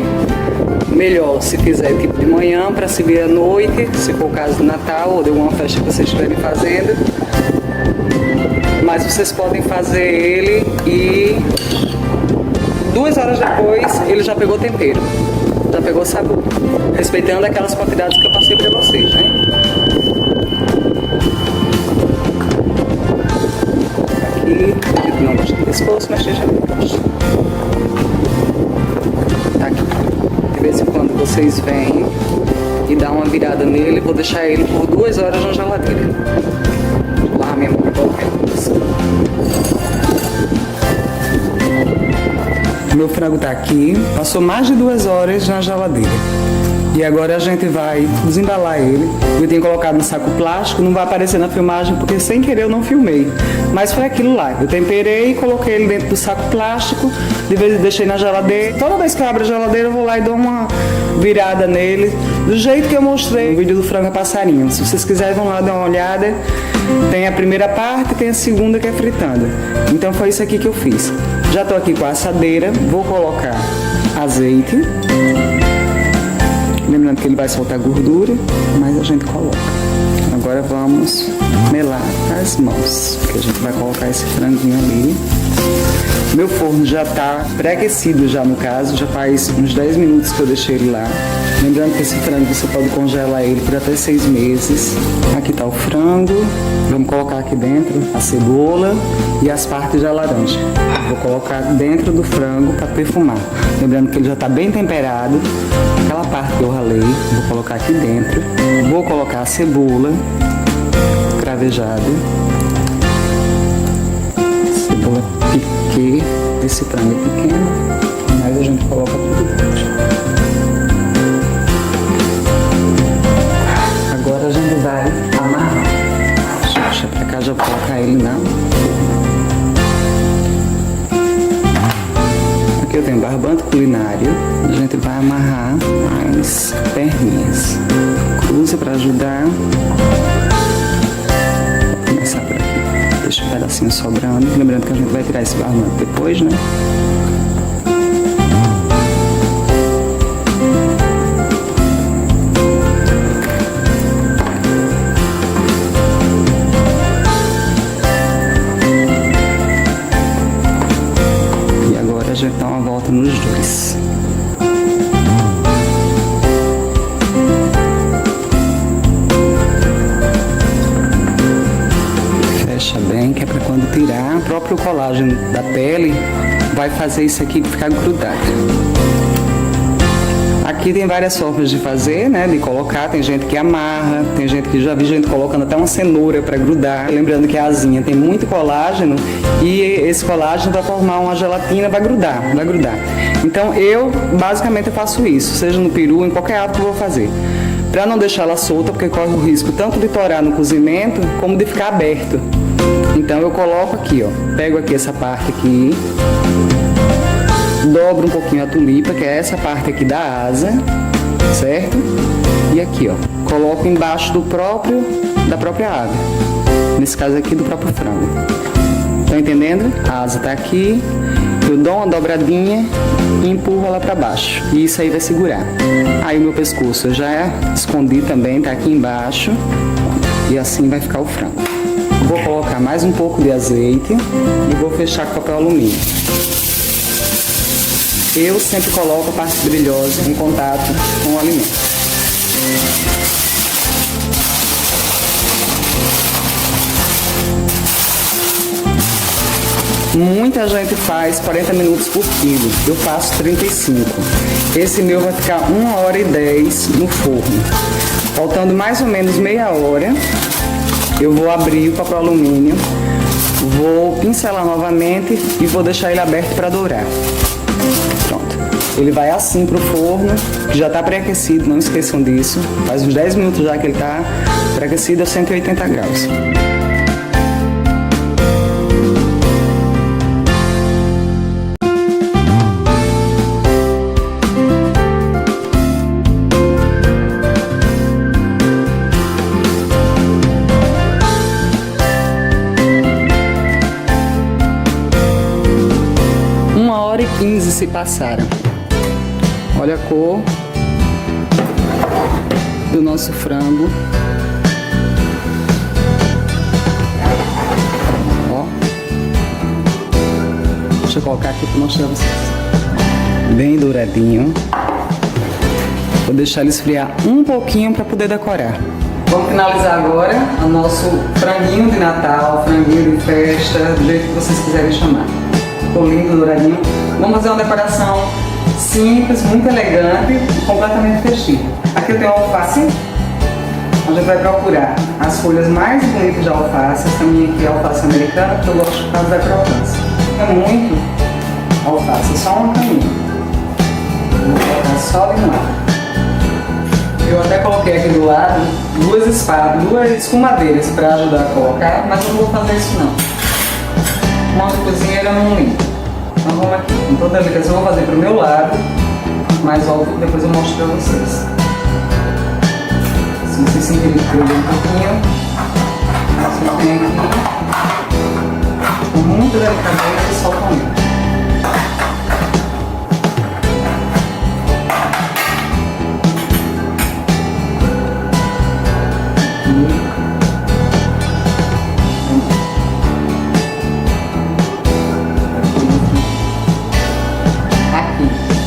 melhor se fizer tipo de manhã para servir à noite, se for o caso do Natal ou de alguma festa que vocês estiverem fazendo. Mas vocês podem fazer ele e 2 horas depois ele já pegou tempero, já pegou sabor, respeitando aquelas quantidades que eu passei para vocês, né? Aqui, eu não gosto de pescoço, mas já gosto. Aqui, de vez em quando vocês vêm e dão uma virada nele, vou deixar ele por 2 horas na geladeira. Vou lavar minha mão para qualquer coisa. Meu frango tá aqui, passou mais de 2 horas na geladeira. E agora a gente vai desembalar ele. Eu tenho colocado no saco plástico, não vai aparecer na filmagem porque sem querer eu não filmei. Mas foi aquilo lá, eu temperei, coloquei ele dentro do saco plástico, de vez deixei na geladeira. Toda vez que eu abro a geladeira eu vou lá e dou uma virada nele, do jeito que eu mostrei no vídeo do frango a passarinho. Se vocês quiserem vão lá dar uma olhada. Tem a primeira parte, tem a segunda que é fritando. Então foi isso aqui que eu fiz. Já tô aqui com a assadeira, vou colocar azeite. Lembrando que ele vai soltar gordura, mas a gente coloca. Agora vamos melar as mãos, que a gente vai colocar esse franguinho ali. Meu forno já está pré-aquecido já no caso, já faz uns 10 minutos que eu deixei ele lá. Lembrando que esse frango você pode congelar ele por até 6 meses. Aqui está o frango, vamos colocar aqui dentro a cebola e as partes da laranja. Vou colocar dentro do frango para perfumar. Lembrando que ele já está bem temperado. Aquela parte que eu ralei, vou colocar aqui dentro. Vou colocar a cebola cravejada. Cebola piquê. Esse frango é pequeno, mas a gente coloca tudo dentro. cá, já vou colocar ele na Aqui eu tenho barbante culinário. A gente vai amarrar as perninhas. Cruza para ajudar. Vou começar por aqui. Deixa um pedacinho sobrando. Lembrando que a gente vai tirar esse barbante depois, né? A gente dá uma volta nos dois. Fecha bem, que é para quando tirar, o próprio colágeno da pele vai fazer isso aqui ficar grudado. Aqui tem várias formas de fazer, né? De colocar, tem gente que amarra, tem gente que já vi gente colocando até uma cenoura para grudar. Lembrando que a asinha tem muito colágeno e esse colágeno vai formar uma gelatina, vai grudar. Então eu basicamente faço isso, seja no peru, em qualquer ato que eu vou fazer. Para não deixar ela solta, porque corre o risco tanto de torar no cozimento, como de ficar aberto. Então eu coloco aqui, ó, pego aqui essa parte aqui, dobro um pouquinho a tulipa, que é essa parte aqui da asa, certo? E aqui, ó, coloco embaixo da própria ave. Nesse caso aqui, do próprio frango. Tá entendendo? A asa tá aqui, eu dou uma dobradinha e empurro ela para baixo. E isso aí vai segurar. Aí o meu pescoço eu já escondi também, tá aqui embaixo. E assim vai ficar o frango. Vou colocar mais um pouco de azeite e vou fechar com papel alumínio. Eu sempre coloco a parte brilhosa em contato com o alimento. Muita gente faz 40 minutos por quilo, eu faço 35. Esse meu vai ficar 1h10 no forno. Faltando mais ou menos meia hora, eu vou abrir o papel alumínio, vou pincelar novamente e vou deixar ele aberto para dourar. Pronto. Ele vai assim pro forno, que já está pré-aquecido, não esqueçam disso. Faz uns 10 minutos já que ele está pré-aquecido a 180 graus. E 15 se passaram. Olha a cor do nosso frango. Ó. Deixa eu colocar aqui para mostrar pra vocês. Bem douradinho. Vou deixar ele esfriar um pouquinho para poder decorar. Vamos finalizar agora o nosso franguinho de Natal, franguinho de festa, do jeito que vocês quiserem chamar. Ficou lindo, douradinho. Vamos fazer uma decoração simples, muito elegante e completamente festiva. Aqui eu tenho alface. A gente vai procurar as folhas mais bonitas de alface. Essa minha aqui é alface americana, porque eu gosto de fazer crocância. É muito alface, só uma caminha. Vou colocar só ali no lado. Eu até coloquei aqui do lado duas espadas, duas escumadeiras para ajudar a colocar, mas eu não vou fazer isso não. Mão de cozinheira não limpa. Então vamos aqui, com toda a delicadeza eu vou fazer para o meu lado, mas óbvio que depois eu mostro para vocês. Se vocês sentirem que eu dei um pouquinho, você vem aqui, com muita delicadeza e solta o meu.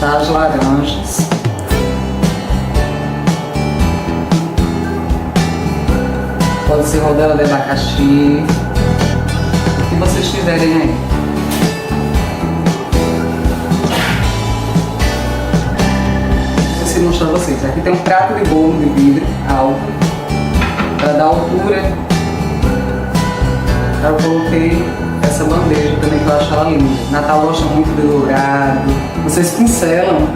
As laranjas. Pode ser rodela de abacaxi. O que vocês tiverem aí. Esqueci de mostrar pra vocês. Aqui tem um prato de bolo de vidro alto. Para dar altura. Eu coloquei essa bandeja também, que eu acho ela linda. Natal gosta muito de dourado. Vocês pincelam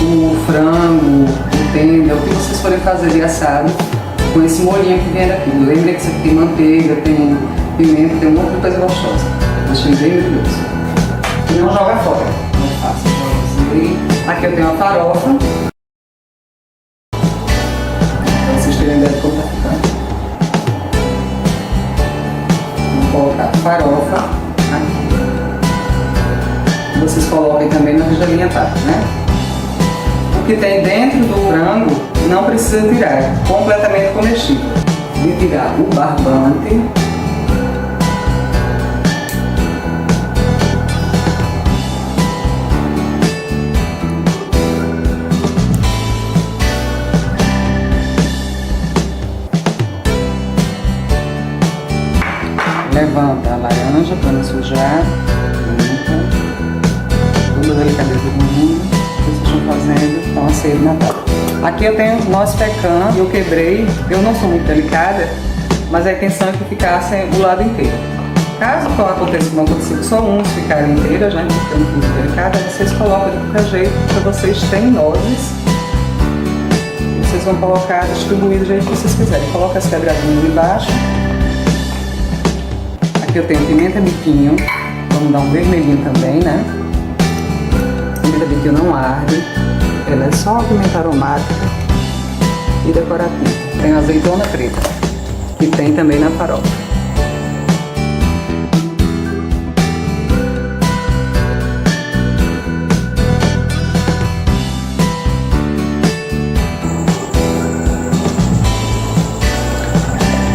o frango, o tender, o que vocês forem fazer de assado com esse molhinho que vem daqui. Lembre que isso aqui tem manteiga, tem pimenta, tem um monte de coisa gostosa. Achei bem gostoso. E não joga fora. Não faço. Aqui eu tenho uma farofa. Pra vocês terem ideia de como tá ficando. Vou colocar farofa aqui. Vocês coloquem também na tigelinha tátil, né? O que tem dentro do frango não precisa tirar, é completamente comestível. De tirar o barbante. Levanta a laranja para não sujar. Limpa. Toda a delicadeza do mundo. Vocês estão fazendo então a ceia de Natal. Aqui eu tenho noz pecan, eu quebrei. Eu não sou muito delicada, mas a intenção é que ficasse o lado inteiro. Caso aconteça como aconteceu, só uns ficarem inteiras, né? Porque eu não fui muito delicada, vocês colocam de qualquer jeito, para vocês terem nozes. Vocês vão colocar distribuído do jeito que vocês quiserem. Coloca as quebradinhas embaixo. Aqui eu tenho pimenta biquinho, vamos dar um vermelhinho também, né? Pimenta biquinho não arde, ela é só pimenta aromática e decorativa. Tem azeitona preta, que tem também na farofa.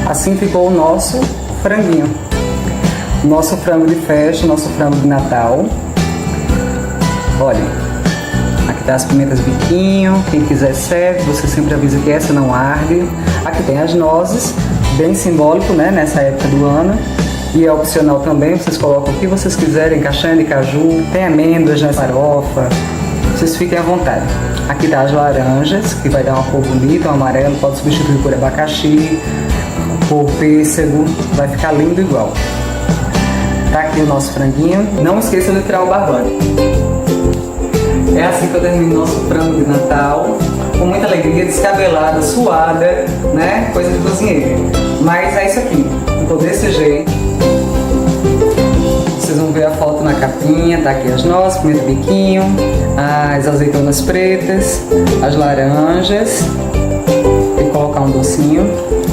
Assim ficou o nosso franguinho. Nosso frango de festa, nosso frango de Natal. Olha, aqui tá as pimentas biquinho, quem quiser serve, você sempre avisa que essa não arde. Aqui tem as nozes, bem simbólico, né, nessa época do ano. E é opcional também, vocês colocam o que vocês quiserem, castanha de caju, tem amêndoas na farofa, vocês fiquem à vontade. Aqui tá as laranjas, que vai dar uma cor bonita, um amarelo, pode substituir por abacaxi, por pêssego, vai ficar lindo igual. Tá aqui o nosso franguinho. Não esqueça de tirar o barbante. É assim que eu termino nosso frango de Natal. Com muita alegria, descabelada, suada, né? Coisa de cozinheiro. Mas é isso aqui. Ficou desse jeito. Vocês vão ver a foto na capinha. Tá aqui as nozes, pimenta biquinho, as azeitonas pretas, as laranjas. Tem que colocar um docinho.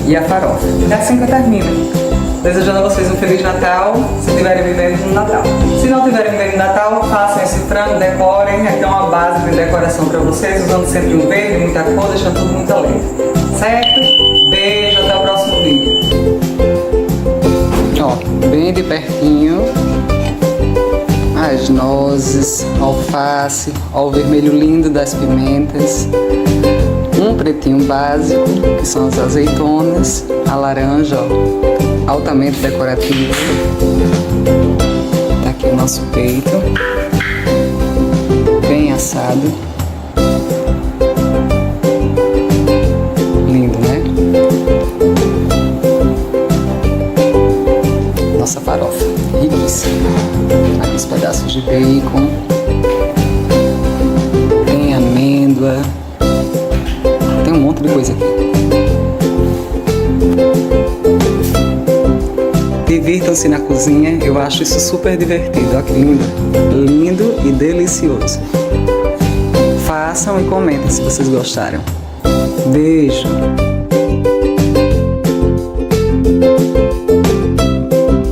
E a farofa. É assim que eu termino. Desejando a vocês um Feliz Natal, se estiverem vivendo no Natal. Se não estiverem vivendo no Natal, façam esse frango, decorem. Aqui é uma base de decoração para vocês, usando sempre um verde, muita cor, deixando tudo muito alegre. Certo? Beijo, até o próximo vídeo. Ó, bem de pertinho. As nozes, alface, ó o vermelho lindo das pimentas. Um pretinho básico, que são as azeitonas, a laranja, ó, altamente decorativa. Tá aqui o nosso peito, bem assado. Lindo, né? Nossa farofa, riquíssima. Aqui os pedaços de bacon, tem amêndoa. Tem um monte de coisa aqui. Divirtam-se na cozinha, eu acho isso super divertido. Olha que lindo. Lindo e delicioso. Façam e comentem se vocês gostaram. Beijo!